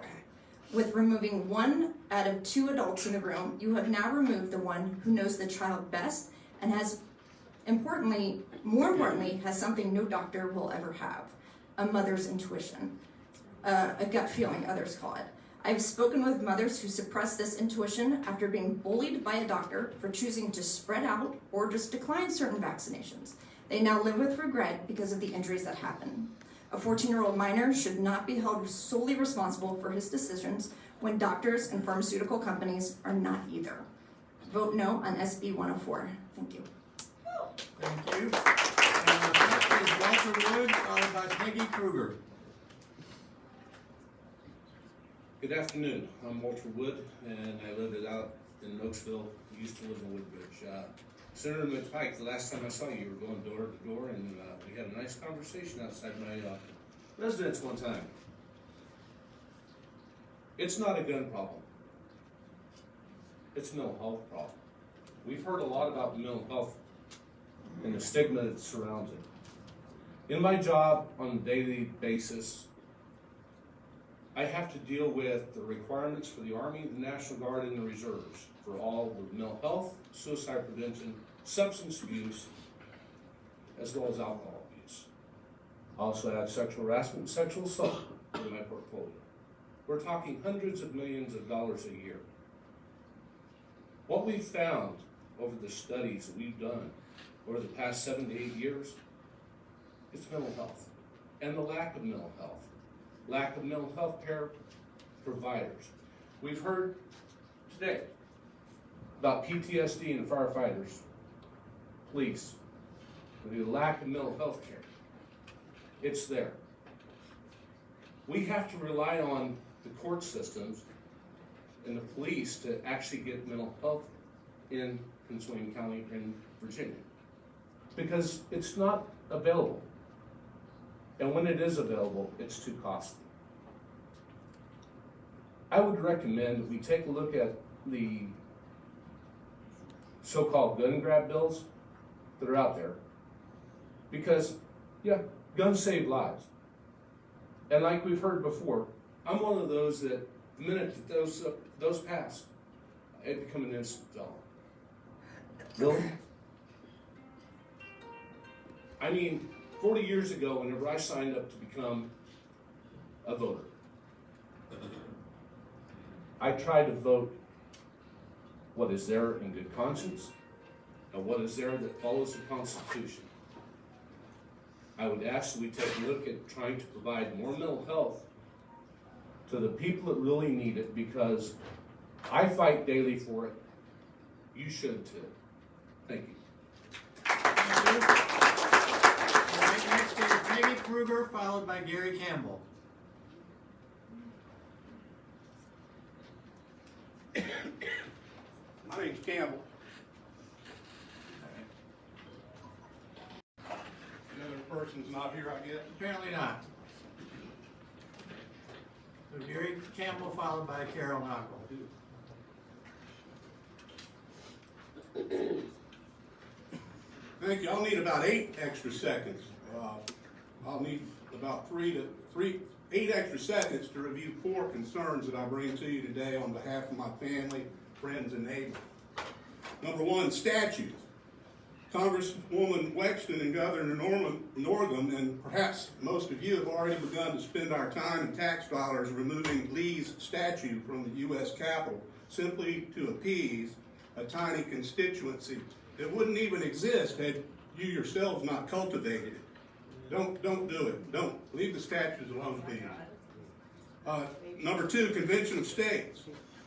[SPEAKER 13] With removing 1 out of 2 adults in the room, you have now removed the one who knows the child best and has, more importantly, has something no doctor will ever have, a mother's intuition, a gut feeling, others call it. I've spoken with mothers who suppress this intuition after being bullied by a doctor for choosing to spread out or just decline certain vaccinations. They now live with regret because of the injuries that happen. A 14-year-old minor should not be held solely responsible for his decisions when doctors and pharmaceutical companies are not either. Vote no on SB 104. Thank you.
[SPEAKER 4] Thank you. Next is Walter Wood, followed by Peggy Kruger.
[SPEAKER 9] Good afternoon. I'm Walter Wood, and I live out in Oaksville. Used to live in Woodbridge. Senator McPike, the last time I saw you, you were going door to door, and we had a nice conversation outside my residence one time. It's not a gun problem. It's a mental health problem. We've heard a lot about mental health and the stigma that surrounds it. In my job on a daily basis, I have to deal with the requirements for the Army, the National Guard, and the Reserves for all the mental health, suicide prevention, substance abuse, as well as alcohol abuse. I also have sexual harassment and sexual assault in my portfolio. We're talking hundreds of millions of dollars a year. What we've found over the studies that we've done over the past 7 to 8 years is mental health and the lack of mental health. Lack of mental health care providers. We've heard today about PTSD in firefighters, police, the lack of mental health care. It's there. We have to rely on the court systems and the police to actually get mental health in Prince William County and Virginia, because it's not available. And when it is available, it's too costly. I would recommend that we take a look at the so-called gun grab bills that are out there, because, yeah, guns save lives. And like we've heard before, I'm one of those that the minute that those pass, I'd become an instant felon. Really? I mean, 40 years ago, whenever I signed up to become a voter, I tried to vote what is there in good conscience and what is there that follows the Constitution. I would ask that we take a look at trying to provide more mental health to the people that really need it, because I fight daily for it. You should too. Thank you.
[SPEAKER 4] Next is Peggy Kruger, followed by Gary Campbell.
[SPEAKER 10] My name's Campbell. The other person's not here, I guess.
[SPEAKER 4] Apparently not. So Gary Campbell, followed by Carol Knockel.
[SPEAKER 10] Thank you. I'll need about 8 extra seconds. I'll need about 8 extra seconds to review 4 concerns that I bring to you today on behalf of my family, friends, and neighbors. Number 1, statutes. Congresswoman Wexton and Governor Northam, and perhaps most of you, have already begun to spend our time and tax dollars removing Lee's statue from the U.S. Capitol simply to appease a tiny constituency that wouldn't even exist had you yourselves not cultivated it. Don't do it. Don't. Leave the statues alone, please. Number 2, Convention of States.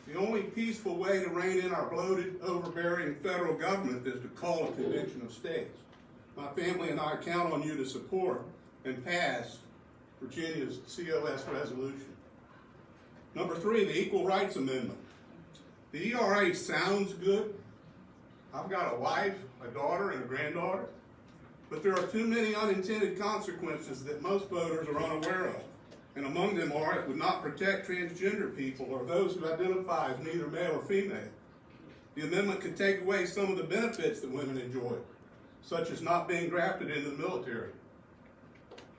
[SPEAKER 10] The only peaceful way to rein in our bloated, overbearing federal government is to call a Convention of States. My family and I count on you to support and pass Virginia's COS resolution. Number 3, the Equal Rights Amendment. The ERA sounds good. I've got a wife, a daughter, and a granddaughter, but there are too many unintended consequences that most voters are unaware of. And among them are, it would not protect transgender people or those who identify as neither male or female. The amendment could take away some of the benefits that women enjoy, such as not being drafted into the military.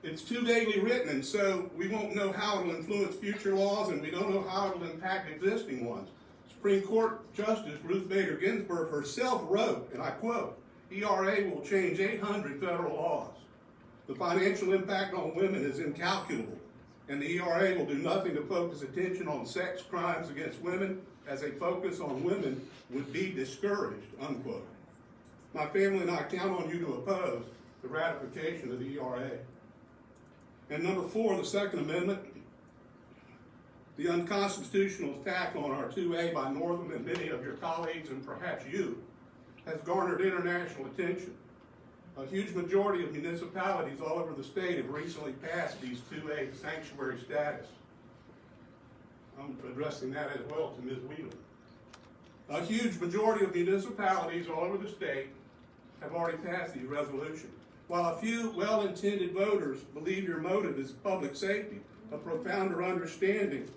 [SPEAKER 10] It's too vaguely written, and so we won't know how it will influence future laws, and we don't know how it will impact existing ones. Supreme Court Justice Ruth Bader Ginsburg herself wrote, and I quote, "ERA will change 800 federal laws. The financial impact on women is incalculable, and the ERA will do nothing to focus attention on sex crimes against women, as a focus on women would be discouraged," unquote. My family and I count on you to oppose the ratification of the ERA. And number 4, the Second Amendment. The unconstitutional attack on our 2A by Northam and many of your colleagues, and perhaps you, has garnered international attention. A huge majority of municipalities all over the state have recently passed these 2A sanctuary status. I'm addressing that as well to Ms. Wheeler. A huge majority of municipalities all over the state have already passed these resolutions. While a few well-intended voters believe your motive is public safety, a profounder understanding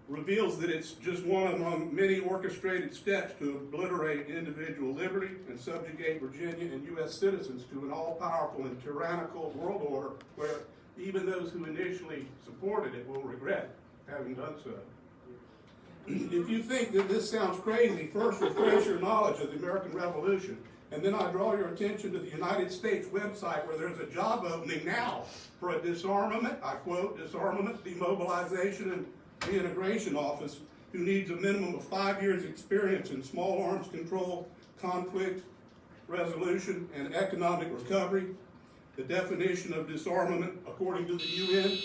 [SPEAKER 10] reveals that it's just one among many orchestrated steps to obliterate individual liberty and subjugate Virginia and U.S. citizens to an all-powerful and tyrannical world order where even those who initially supported it will regret having done so. If you think that this sounds crazy, first refresh your knowledge of the American Revolution, and then I draw your attention to the United States website where there's a job opening now for a disarmament, I quote, disarmament, demobilization, and reintegration office who needs a minimum of 5 years experience in small arms control, conflict resolution, and economic recovery. The definition of disarmament, according to the UN,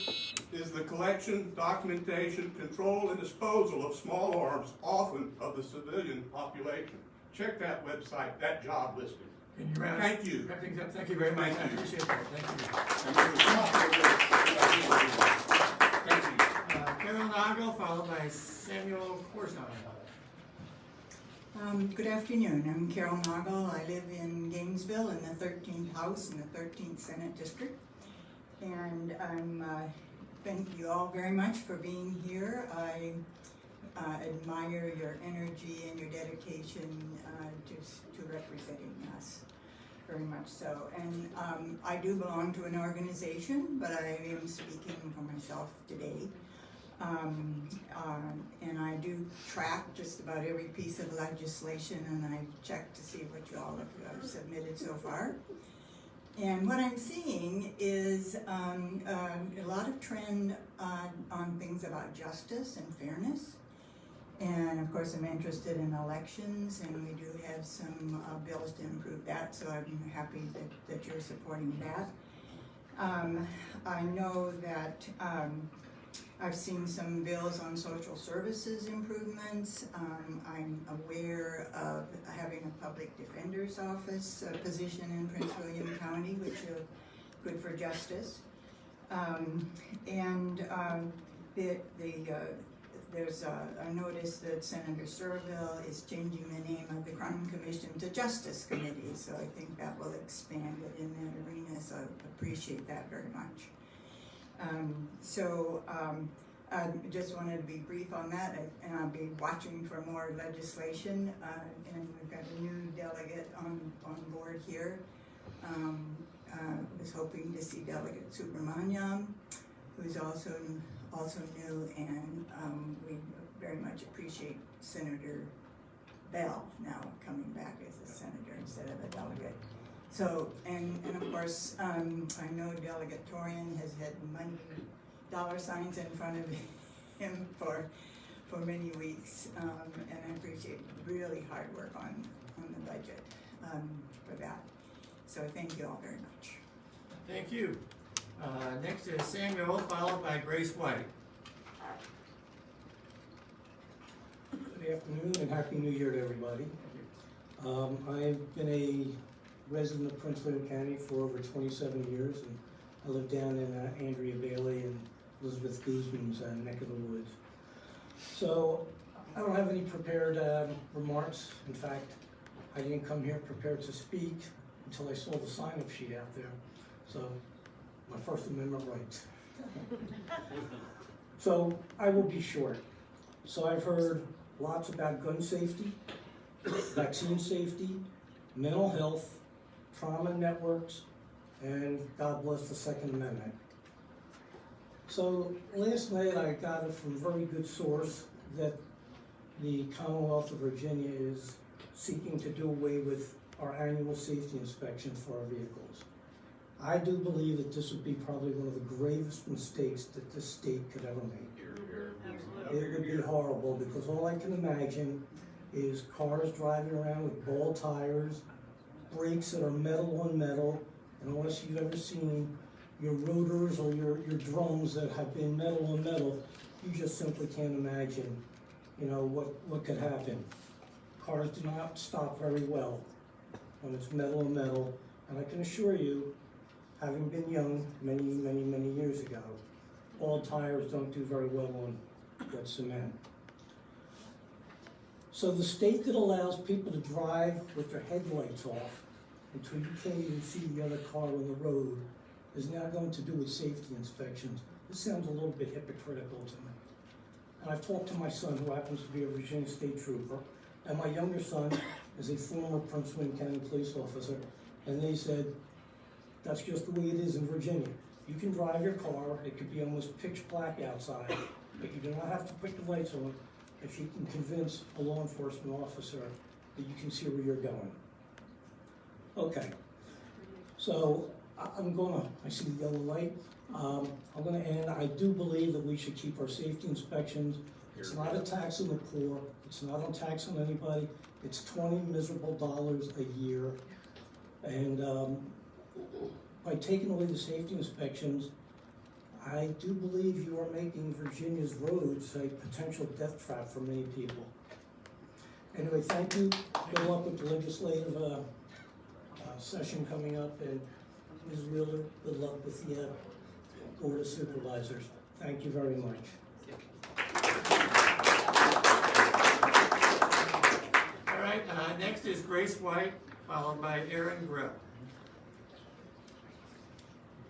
[SPEAKER 10] is the collection, documentation, control, and disposal of small arms, often of the civilian population. Check that website, that job listing. Thank you.
[SPEAKER 4] Thank you very much. I appreciate that. Thank you. Carol Knockel, followed by Samuel Corson.
[SPEAKER 11] Good afternoon. I'm Carol Noggle. I live in Gainesville in the 13th House in the 13th Senate District. And thank you all very much for being here. I admire your energy and your dedication to representing us, very much so. And I do belong to an organization, but I am speaking for myself today. And I do track just about every piece of legislation, and I check to see what you all have submitted so far. And what I'm seeing is a lot of trend on things about justice and fairness. And of course, I'm interested in elections, and we do have some bills to improve that, so I'm happy that you're supporting that. I know that I've seen some bills on social services improvements. I'm aware of having a public defender's office position in Prince William County, which is good for justice. There's a notice that Senator Surville is changing the name of the Crime Commission to Justice Committee, so I think that will expand it in that arena, so I appreciate that very much. I just wanted to be brief on that, and I'll be watching for more legislation, and we've got a new delegate on board here. Was hoping to see Delegate Subramaniam, who's also new, and we very much appreciate Senator Bell now coming back as a senator instead of a delegate. So, and of course, I know Delegate Torian has had money, dollar signs in front of him for many weeks, and I appreciate really hard work on the budget for that. So thank you all very much.
[SPEAKER 4] Thank you. Next is Samuel, followed by Grace White.
[SPEAKER 12] Good afternoon and Happy New Year to everybody. I've been a resident of Prince William County for over 27 years, and I live down in Andrea Bailey and Elizabeth Guzman's neck of the woods. So I don't have any prepared remarks. In fact, I didn't come here prepared to speak until I saw the sign-up sheet out there. So my First Amendment rights. So I will be short. So I've heard lots about gun safety, vaccine safety, mental health, trauma networks, and God bless the Second Amendment. So last night I got it from a very good source that the Commonwealth of Virginia is seeking to do away with our annual safety inspections for our vehicles. I do believe that this would be probably one of the gravest mistakes that this state could ever make. It would be horrible, because all I can imagine is cars driving around with bald tires, brakes that are metal on metal, and unless you've ever seen your rotors or your drums that have been metal on metal, you just simply can't imagine, what could happen. Cars do not stop very well when it's metal on metal, and I can assure you, having been young many, many, many years ago, bald tires don't do very well on wet cement. So the state that allows people to drive with their headlights off until you can't even see the other car on the road is now going to do with safety inspections. This sounds a little bit hypocritical to me. And I've talked to my son, who happens to be a Virginia State Trooper, and my younger son is a former Prince William County police officer, and they said, that's just the way it is in Virginia. You can drive your car, it could be almost pitch black outside, but you do not have to put your lights on if you can convince a law enforcement officer that you can see where you're going. Okay, so I see the yellow light. I'm gonna end. I do believe that we should keep our safety inspections. It's not a tax on the poor, it's not a tax on anybody. It's $20 miserable a year. And by taking away the safety inspections, I do believe you are making Virginia's roads a potential death trap for many people. Anyway, thank you. Good luck with the legislative session coming up, and Ms. Wheeler, good luck with the Board of Supervisors. Thank you very much.
[SPEAKER 4] All right, next is Grace White, followed by Aaron Grill.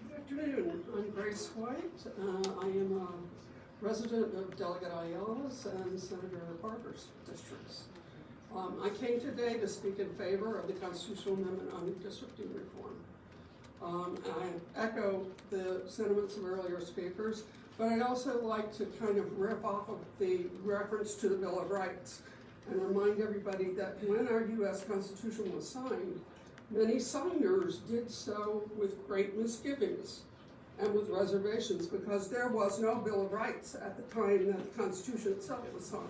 [SPEAKER 14] Good afternoon, I'm Grace White. I am a resident of Delegate Ayala's and Senator Parker's districts. I came today to speak in favor of the constitutional amendment on redistricting reform. I echo the sentiments of earlier speakers. But I'd also like to kind of rip off of the reference to the Bill of Rights and remind everybody that when our U.S. Constitution was signed, many signers did so with great misgivings and with reservations because there was no Bill of Rights at the time that the Constitution itself was signed.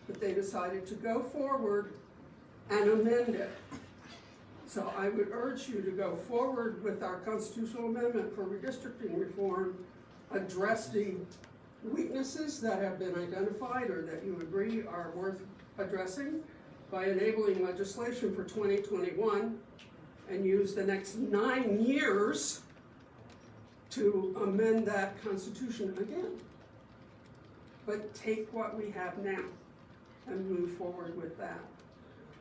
[SPEAKER 14] But they decided to go forward and amend it. So I would urge you to go forward with our constitutional amendment for redistricting reform, address the weaknesses that have been identified or that you agree are worth addressing by enabling legislation for 2021 and use the next 9 years to amend that Constitution again. But take what we have now and move forward with that.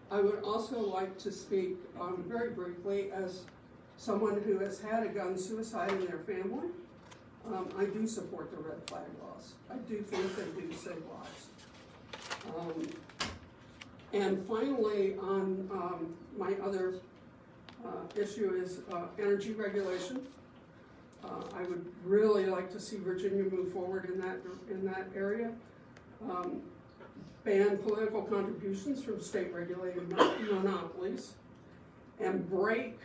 [SPEAKER 14] I would also like to speak very briefly as someone who has had a gun suicide in their family. I do support the red flag laws. I do think they do save lives. And finally, on my other issue is energy regulation. I would really like to see Virginia move forward in that area. Ban political contributions from state-regulated monopolies, and break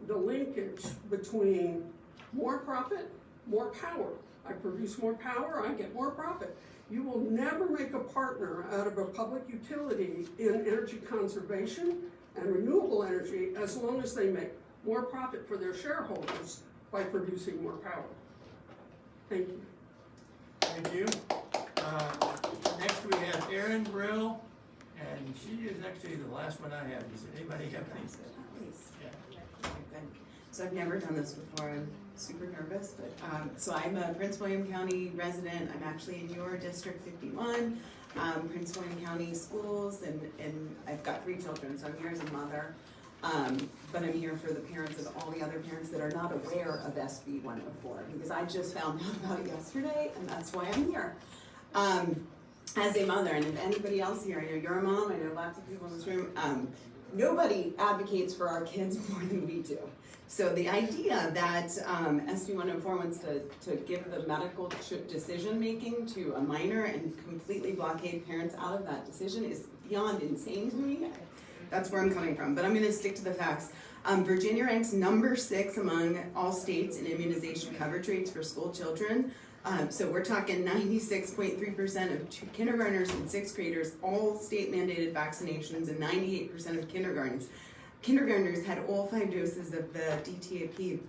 [SPEAKER 14] the linkage between more profit, more power. I produce more power, I get more profit. You will never make a partner out of a public utility in energy conservation and renewable energy as long as they make more profit for their shareholders by producing more power. Thank you.
[SPEAKER 4] Thank you. Next we have Erin Brill, and she is actually the last one I have. Does anybody have any?
[SPEAKER 5] So I've never done this before. I'm super nervous, but so I'm a Prince William County resident. I'm actually in your District 51, Prince William County Schools, and I've got 3 children, so I'm here as a mother. But I'm here for the parents of all the other parents that are not aware of SB 104, because I just found out about it yesterday, and that's why I'm here. As a mother, and if anybody else here, I know you're a mom, I know lots of people in this room, nobody advocates for our kids more than we do. So the idea that SB 104 wants to give the medical decision-making to a minor and completely blockade parents out of that decision is beyond insane to me. That's where I'm coming from, but I'm gonna stick to the facts. Virginia ranks number 6 among all states in immunization coverage rates for school children. So we're talking 96.3% of kindergartners and 6th graders, all state mandated vaccinations, and 98% of kindergartners had all 5 doses of the DTaP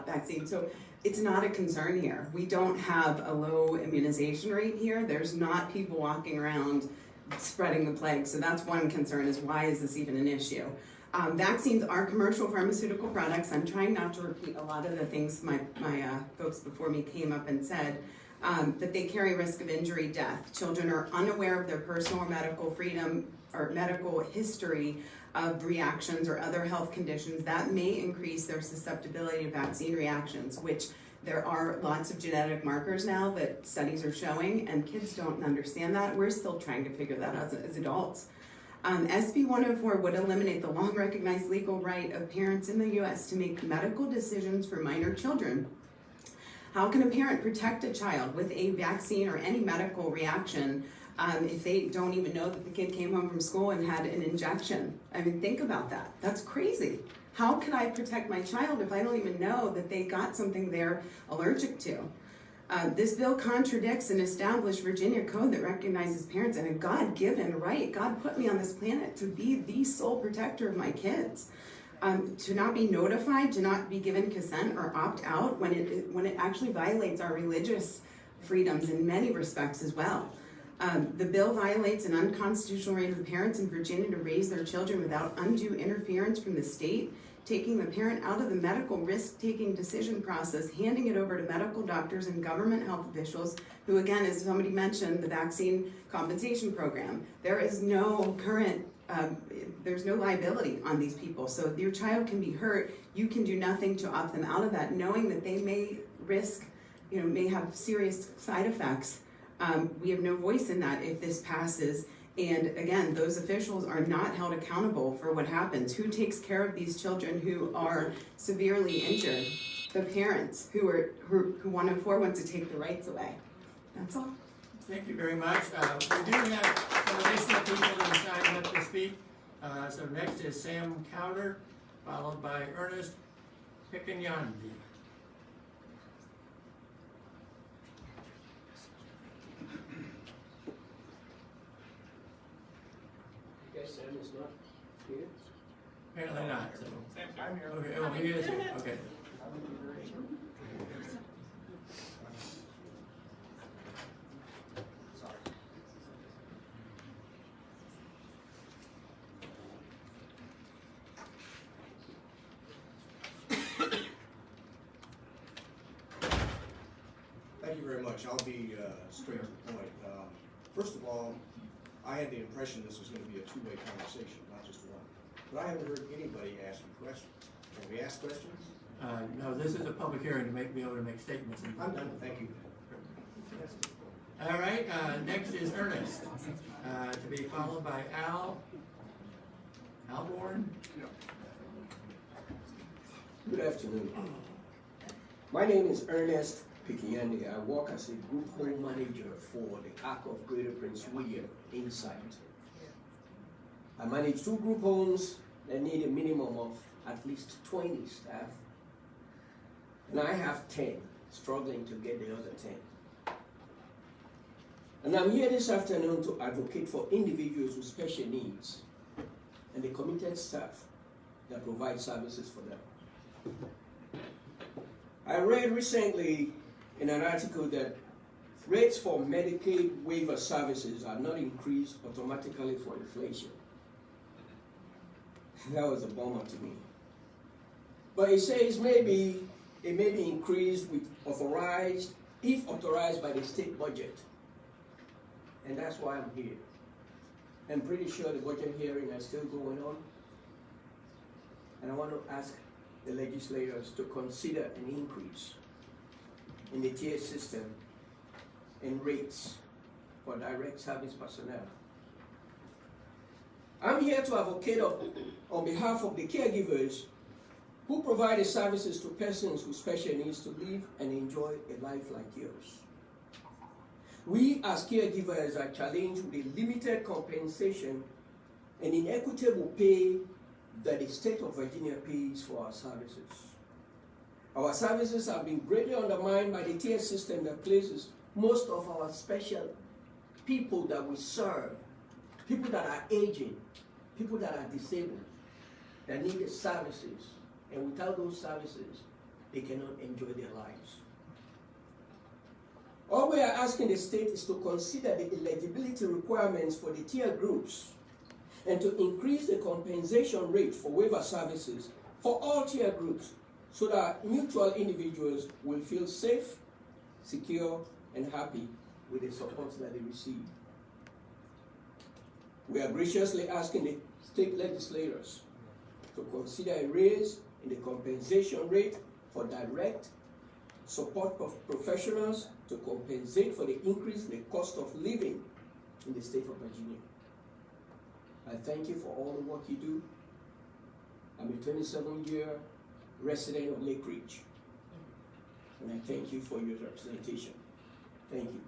[SPEAKER 5] vaccine. So it's not a concern here. We don't have a low immunization rate here. There's not people walking around spreading the plague. So that's one concern, is why is this even an issue? Vaccines are commercial pharmaceutical products. I'm trying not to repeat a lot of the things my folks before me came up and said, but they carry risk of injury, death. Children are unaware of their personal or medical freedom or medical history of reactions or other health conditions that may increase their susceptibility to vaccine reactions, which there are lots of genetic markers now that studies are showing, and kids don't understand that. We're still trying to figure that out as adults. SB 104 would eliminate the long recognized legal right of parents in the U.S. to make medical decisions for minor children. How can a parent protect a child with a vaccine or any medical reaction if they don't even know that the kid came home from school and had an injection? I mean, think about that. That's crazy. How can I protect my child if I don't even know that they got something they're allergic to? This bill contradicts an established Virginia code that recognizes parents and a God-given right. God put me on this planet to be the sole protector of my kids. To not be notified, to not be given consent or opt out when it actually violates our religious freedoms in many respects as well. The bill violates an unconstitutional right of the parents in Virginia to raise their children without undue interference from the state, taking the parent out of the medical risk-taking decision process, handing it over to medical doctors and government health officials, who again, as somebody mentioned, the vaccine compensation program. There is no current, there's no liability on these people. So if your child can be hurt, you can do nothing to opt them out of that, knowing that they may risk, may have serious side effects. We have no voice in that if this passes. And again, those officials are not held accountable for what happens. Who takes care of these children who are severely injured? The parents who 104 wants to take the rights away. That's all.
[SPEAKER 4] Thank you very much. We do have some additional people that have signed up to speak. So next is Sam Cowder, followed by Ernest Piccanyandi.
[SPEAKER 15] Guess Sam is not here?
[SPEAKER 4] Apparently not. So.
[SPEAKER 15] I'm here.
[SPEAKER 4] Okay, oh, he is here. Okay.
[SPEAKER 16] Thank you very much. I'll be straight to the point. First of all, I had the impression this was going to be a two-way conversation, not just one. But I haven't heard anybody asking questions. Can we ask questions?
[SPEAKER 4] No, this is a public hearing to be able to make statements.
[SPEAKER 16] I'm done. Thank you.
[SPEAKER 4] All right, next is Ernest, to be followed by Alborn.
[SPEAKER 15] Good afternoon. My name is Ernest Piccanyandi. I work as a group home manager for the Ark of Greater Prince William Insight. I manage 2 group homes that need a minimum of at least 20 staff. And I have 10, struggling to get the other 10. And I'm here this afternoon to advocate for individuals with special needs and the committed staff that provide services for them. I read recently in an article that rates for Medicaid waiver services are not increased automatically for inflation. That was a bummer to me. But it says it may be increased with if authorized by the state budget. And that's why I'm here. I'm pretty sure the budget hearing is still going on. And I want to ask the legislators to consider an increase in the tier system and rates for direct service personnel. I'm here to advocate on behalf of the caregivers who provide the services to persons with special needs to live and enjoy a life like yours. We as caregivers are challenged with a limited compensation and inequitable pay that the state of Virginia pays for our services. Our services have been greatly undermined by the tier system that places most of our special people that we serve, people that are aging, people that are disabled, that need the services, and without those services, they cannot enjoy their lives. All we are asking the state is to consider the eligibility requirements for the tier groups and to increase the compensation rate for waiver services for all tier groups so that mutual individuals will feel safe, secure, and happy with the support that they receive. We are graciously asking the state legislators to consider a raise in the compensation rate for direct support professionals to compensate for the increase in the cost of living in the state of Virginia. I thank you for all the work you do. I'm a 27-year resident of Lake Ridge, and I thank you for your representation. Thank you.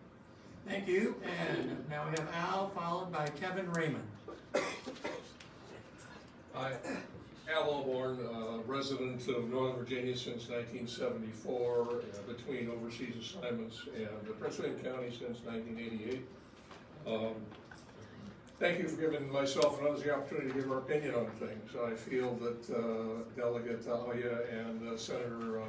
[SPEAKER 4] Thank you. And now we have Al, followed by Kevin Raymond.
[SPEAKER 23] Hi, Al Alborn, resident of Northern Virginia since 1974, between overseas assignments and Prince William County since 1988. Thank you for giving myself and others the opportunity to give our opinion on things. I feel that Delegate Dahlia and Senator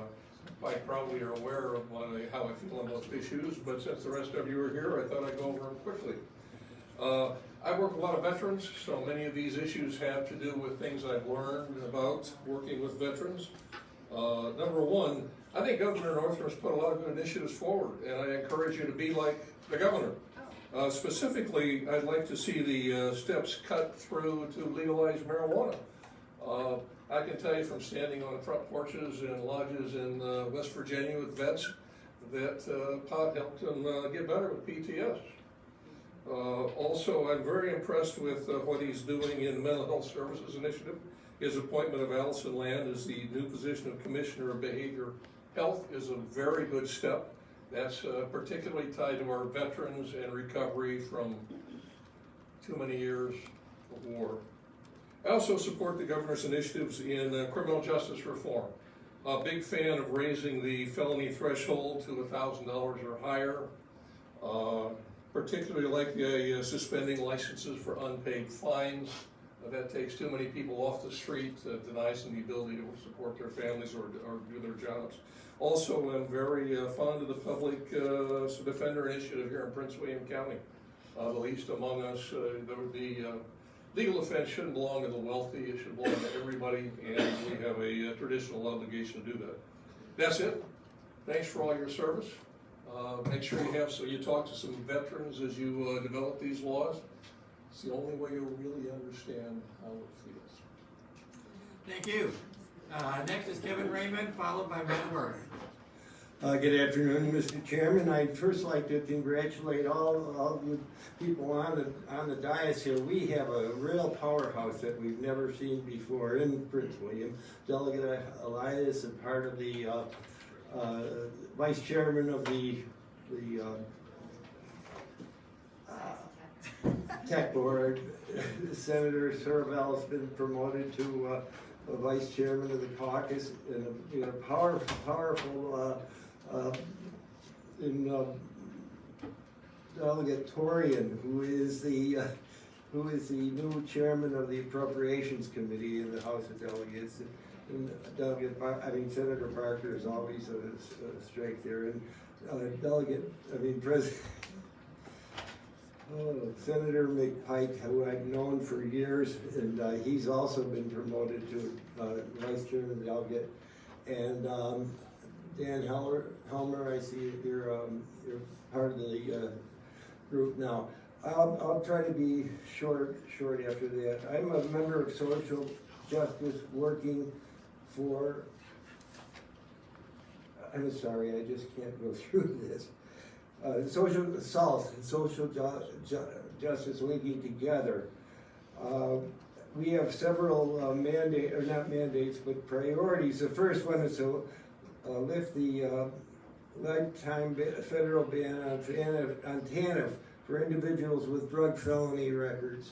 [SPEAKER 23] Pike probably are aware of how I feel on most issues, but since the rest of you are here, I thought I'd go over them quickly. I work with a lot of veterans, so many of these issues have to do with things I've learned about working with veterans. Number one, I think Governor Northam's put a lot of good initiatives forward, and I encourage you to be like the governor. Specifically, I'd like to see the steps cut through to legalize marijuana. I can tell you from standing on front porches and lodges in West Virginia with vets that pot helped them get better with PTS. Also, I'm very impressed with what he's doing in the Mental Health Services Initiative. His appointment of Allison Land as the new position of Commissioner of Behavior Health is a very good step. That's particularly tied to our veterans and recovery from too many years of war. I also support the governor's initiatives in criminal justice reform. A big fan of raising the felony threshold to $1,000 or higher. Particularly like the suspending licenses for unpaid fines. That takes too many people off the street, denies them the ability to support their families or do their jobs. Also, I'm very fond of the Public Defender Initiative here in Prince William County. The least among us, there would be legal offense shouldn't belong to the wealthy, it should belong to everybody, and we have a traditional obligation to do that. That's it. Thanks for all your service. Make sure you talk to some veterans as you develop these laws. It's the only way you'll really understand how it feels.
[SPEAKER 4] Thank you. Next is Kevin Raymond, followed by Matt Worth.
[SPEAKER 8] Good afternoon, Mr. Chairman. I'd first like to congratulate all the people on the dais here. We have a real powerhouse that we've never seen before in Prince William. Delegate Elias is part of the Vice Chairman of the Tech Board. Senator Sorrell has been promoted to Vice Chairman of the caucus, and a powerful Delegate Torian, who is the new chairman of the Appropriations Committee in the House of Delegates. And Senator Barker is always a strength there, and President. Senator McPike, who I've known for years, and he's also been promoted to Vice Chairman Delegate. And Dan Helmer, I see you're part of the group now. I'll try to be short after that. I'm a member of social justice working for, I'm sorry, I just can't go through this. Social justice linking together. We have several not mandates, but priorities. The first one is to lift the lifetime federal ban on TANF for individuals with drug felony records.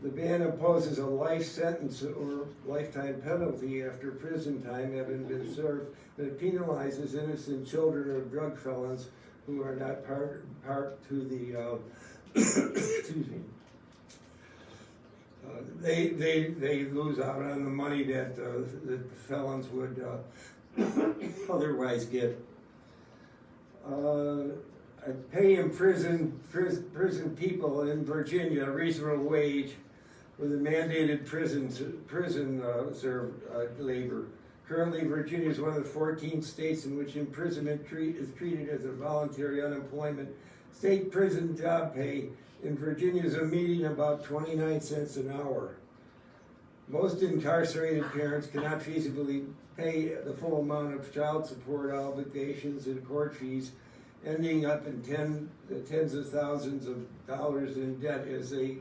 [SPEAKER 8] The ban imposes a life sentence or lifetime penalty after prison time having been served, but it penalizes innocent children of drug felons who are not part to the, excuse me. They lose out on the money that the felons would otherwise get. Pay prison people in Virginia a reasonable wage for the mandated prison labor. Currently, Virginia is one of the 14 states in which imprisonment is treated as a voluntary unemployment. State prison job pay in Virginia is a median about 29 cents an hour. Most incarcerated parents cannot feasibly pay the full amount of child support obligations and court fees, ending up in tens of thousands of dollars in debt as they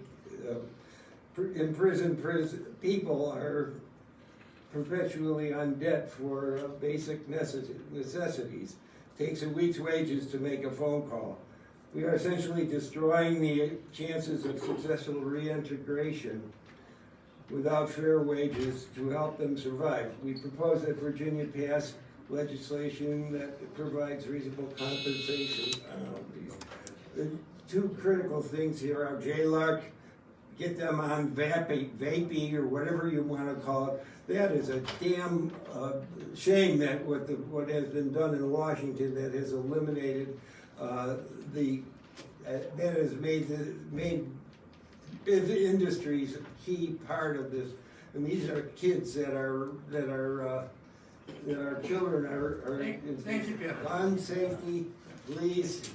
[SPEAKER 8] imprisoned people are perpetually on debt for basic necessities. It takes a week's wages to make a phone call. We are essentially destroying the chances of successful reintegration without fair wages to help them survive. We propose that Virginia pass legislation that provides reasonable compensation. The two critical things here are JLARC, get them on vaping or whatever you want to call it. That is a damn shame that what has been done in Washington that has eliminated that has made industries a key part of this. And these are kids that our children are
[SPEAKER 4] Thank you, Kevin.
[SPEAKER 8] gun safety. Please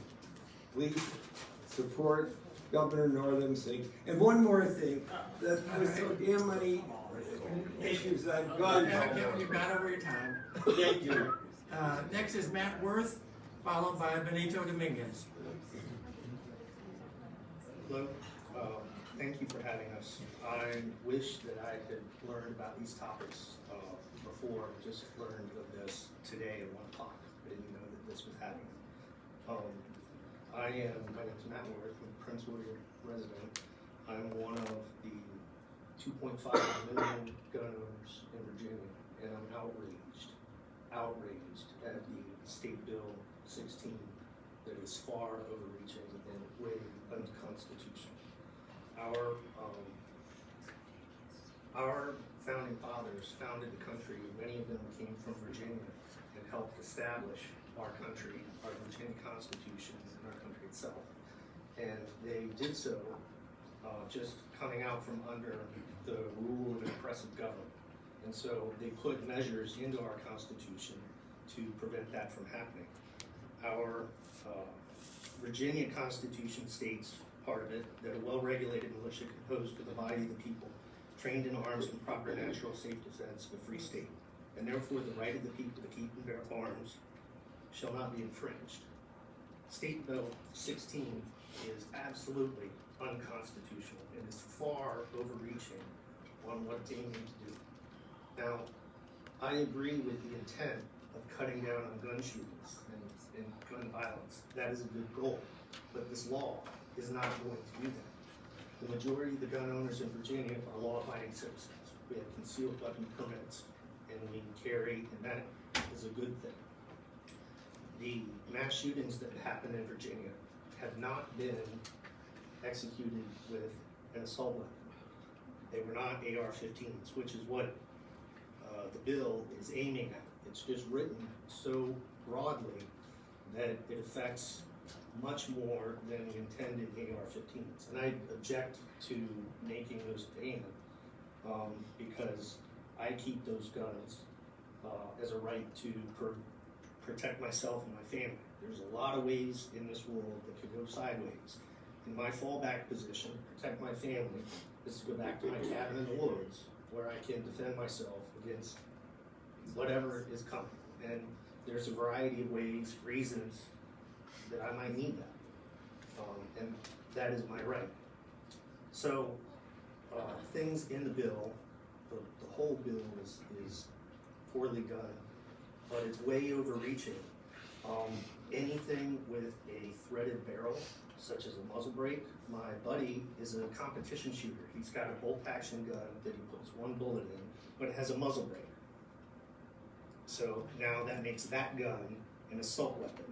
[SPEAKER 8] support Governor Northam's thing. And one more thing, there's so damn many issues on guns.
[SPEAKER 4] Kevin, you've got over your time.
[SPEAKER 8] Thank you.
[SPEAKER 4] Next is Matt Worth, followed by Benito Dominguez.
[SPEAKER 17] Hello, thank you for having us. I wish that I had learned about these topics before, just learned of this today at 1 o'clock. I didn't know that this was happening. My name is Matt Worth, I'm a Prince William resident. I'm one of the 2.5 million gun owners in Virginia, and I'm outraged at the State Bill 16 that is far overreaching and way unconstitutional. Our founding fathers founded the country. Many of them came from Virginia and helped establish our country, our Virginia Constitution, and our country itself. And they did so just coming out from under the rule of an oppressive government. And so they put measures into our Constitution to prevent that from happening. Our Virginia Constitution states, part of it, that a well-regulated militia composed of the body of the people, trained in arms and proper natural safe defense of a free state, and therefore the right of the people to keep and bear arms shall not be infringed. State Bill 16 is absolutely unconstitutional and is far overreaching on what they need to do. Now, I agree with the intent of cutting down on gun shootings and gun violence. That is a good goal, but this law is not going to do that. The majority of the gun owners in Virginia are law-abiding citizens. We have concealed weapon permits, and we carry, and that is a good thing. The mass shootings that happened in Virginia have not been executed with an assault weapon. They were not AR-15s, which is what the bill is aiming at. It's just written so broadly that it affects much more than the intended AR-15s. And I object to making those ban because I keep those guns as a right to protect myself and my family. There's a lot of ways in this world that could go sideways. And my fallback position, protect my family, is to go back to my cabin in the woods where I can defend myself against whatever is coming. And there's a variety of ways, reasons that I might need that. And that is my right. So things in the bill, the whole bill is poorly done, but it's way overreaching. Anything with a threaded barrel, such as a muzzle brake. My buddy is a competition shooter. He's got a bolt action gun that he puts one bullet in, but it has a muzzle brake. So now that makes that gun an assault weapon,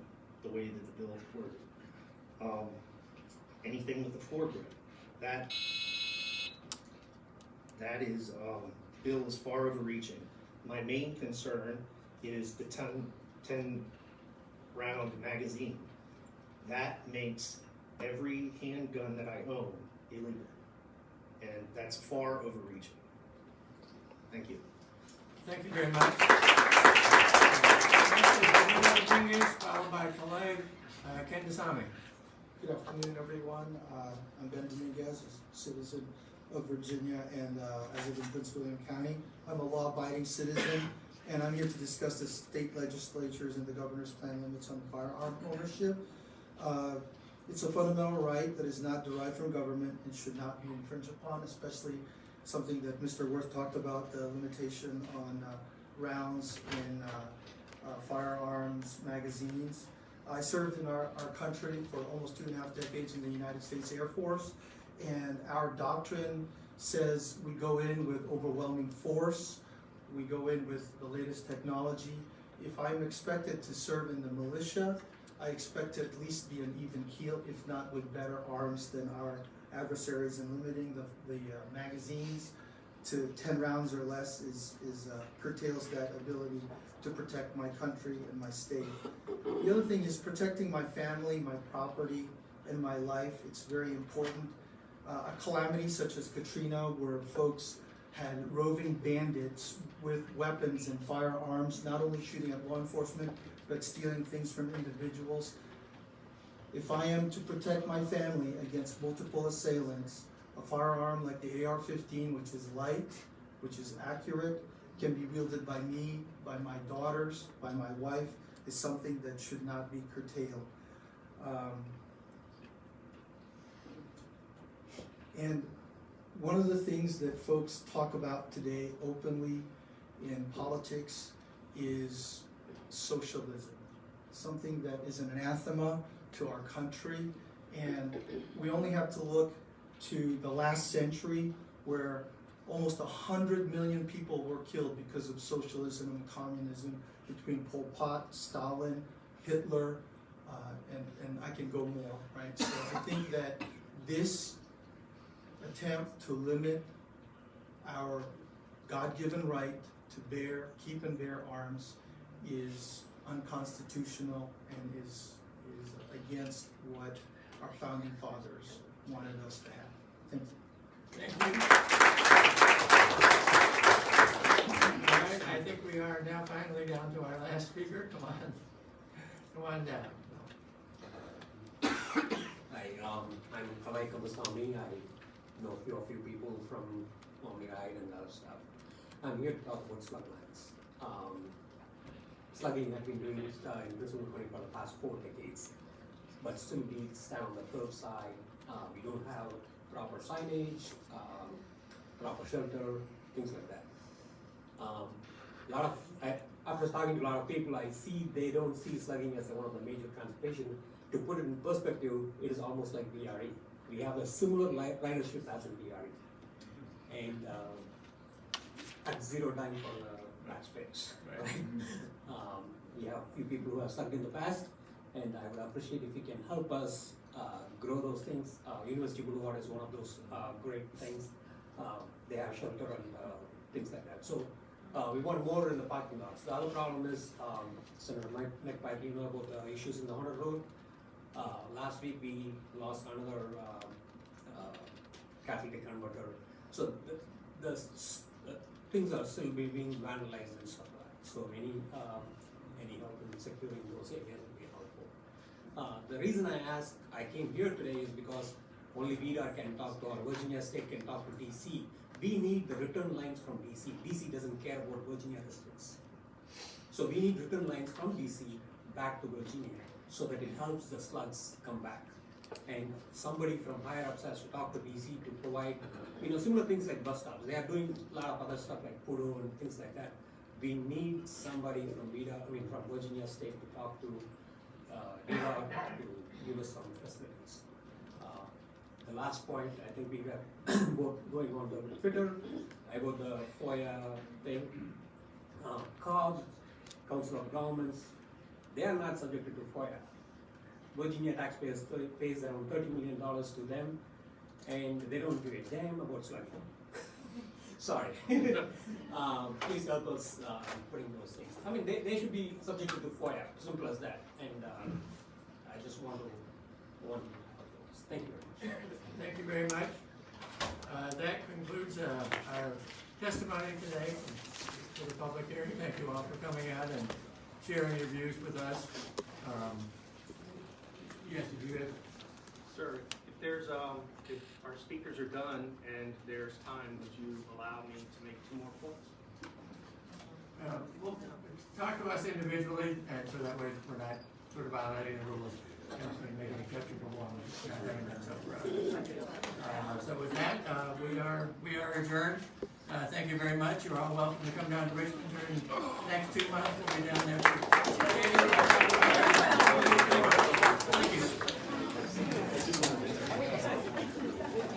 [SPEAKER 17] the way that the bill is worded. Anything with a foregrip, that is, bill is far overreaching. My main concern is the 10 round magazine. That makes every handgun that I own illegal. And that's far overreaching. Thank you.
[SPEAKER 4] Thank you very much. Rodriguez, followed by Calais Kandasamy.
[SPEAKER 18] Good afternoon, everyone. I'm Ben Dominguez, a citizen of Virginia, and I live in Prince William County. I'm a law-abiding citizen, and I'm here to discuss the state legislatures and the governor's plan limits on firearm ownership. It's a fundamental right that is not derived from government and should not be infringed upon, especially something that Mr. Worth talked about, the limitation on rounds in firearms magazines. I served in our country for almost 2.5 decades in the United States Air Force, and our doctrine says we go in with overwhelming force, we go in with the latest technology. If I'm expected to serve in the militia, I expect to at least be an even keel, if not with better arms than our adversaries, and limiting the magazines to 10 rounds or less curtails that ability to protect my country and my state. The other thing is protecting my family, my property, and my life. It's very important. A calamity such as Katrina, where folks had roving bandits with weapons and firearms, not only shooting at law enforcement, but stealing things from individuals. If I am to protect my family against multiple assailants, a firearm like the AR-15, which is light, which is accurate, can be wielded by me, by my daughters, by my wife, is something that should not be curtailed. And one of the things that folks talk about today openly in politics is socialism, something that is an anathema to our country. And we only have to look to the last century where almost 100 million people were killed because of socialism and communism between Pol Pot, Stalin, Hitler, and I can go more, right? So I think that this attempt to limit our God-given right to keep and bear arms is unconstitutional and is against what our founding fathers wanted us to have. Thank you.
[SPEAKER 4] Thank you. All right, I think we are now finally down to our last speaker. Come on down.
[SPEAKER 19] Hi, I'm Kawai Kamasamy. I know a few people from Omni Ride and other stuff. I'm here to talk about slug lines. Slugging has been doing it in Brisbane County for the past 4 decades, but still beats down the curbside. We don't have proper signage, proper shelter, things like that. After talking to a lot of people, I see they don't see slugging as one of the major transportation. To put it in perspective, it is almost like VRE. We have a similar ridership as in VRE. And at zero time for the taxpayers. Right? We have a few people who have slugged in the past, and I would appreciate if you can help us grow those things. University Boulevard is one of those great things. They have shelter and things like that. So we want more in the parking lots. The other problem is, Senator Mike Pike, you know about the issues in the Hunter Road. Last week we lost another catalytic converter. So the things are still being vandalized and stuff like that. So any help in securing those areas would be helpful. The reason I came here today is because only VDOT can talk to, or Virginia State can talk to DC. We need the return lines from DC. DC doesn't care about Virginia residents. So we need return lines from DC back to Virginia so that it helps the slugs come back. And somebody from higher ups has to talk to DC to provide, similar things like bus stops. They are doing a lot of other stuff like Pudo and things like that. We need somebody from from Virginia State to talk to VDOT to give us some facilities. The last point, I think we have going on the Twitter about the FOIA thing. COG, Council of Governments, they are not subjected to FOIA. Virginia taxpayers pays around $30 million to them, and they don't give a damn about slugging. Sorry. Please help us putting those things. They should be subjected to FOIA, simple as that. And I just want to thank you very much.
[SPEAKER 4] Thank you very much. That concludes our testimony today for the public hearing. Thank you all for coming out and sharing your views with us. Yes, if you have.
[SPEAKER 20] Sir, if there's if our speakers are done and there's time, would you allow me to make 2 more points?
[SPEAKER 4] Well, talk to us individually, and so that way we're not sort of violating the rules. Make an exception for one. So with that, we are adjourned. Thank you very much. You're all welcome to come down to Richmond during the next 2 months. We'll be down there for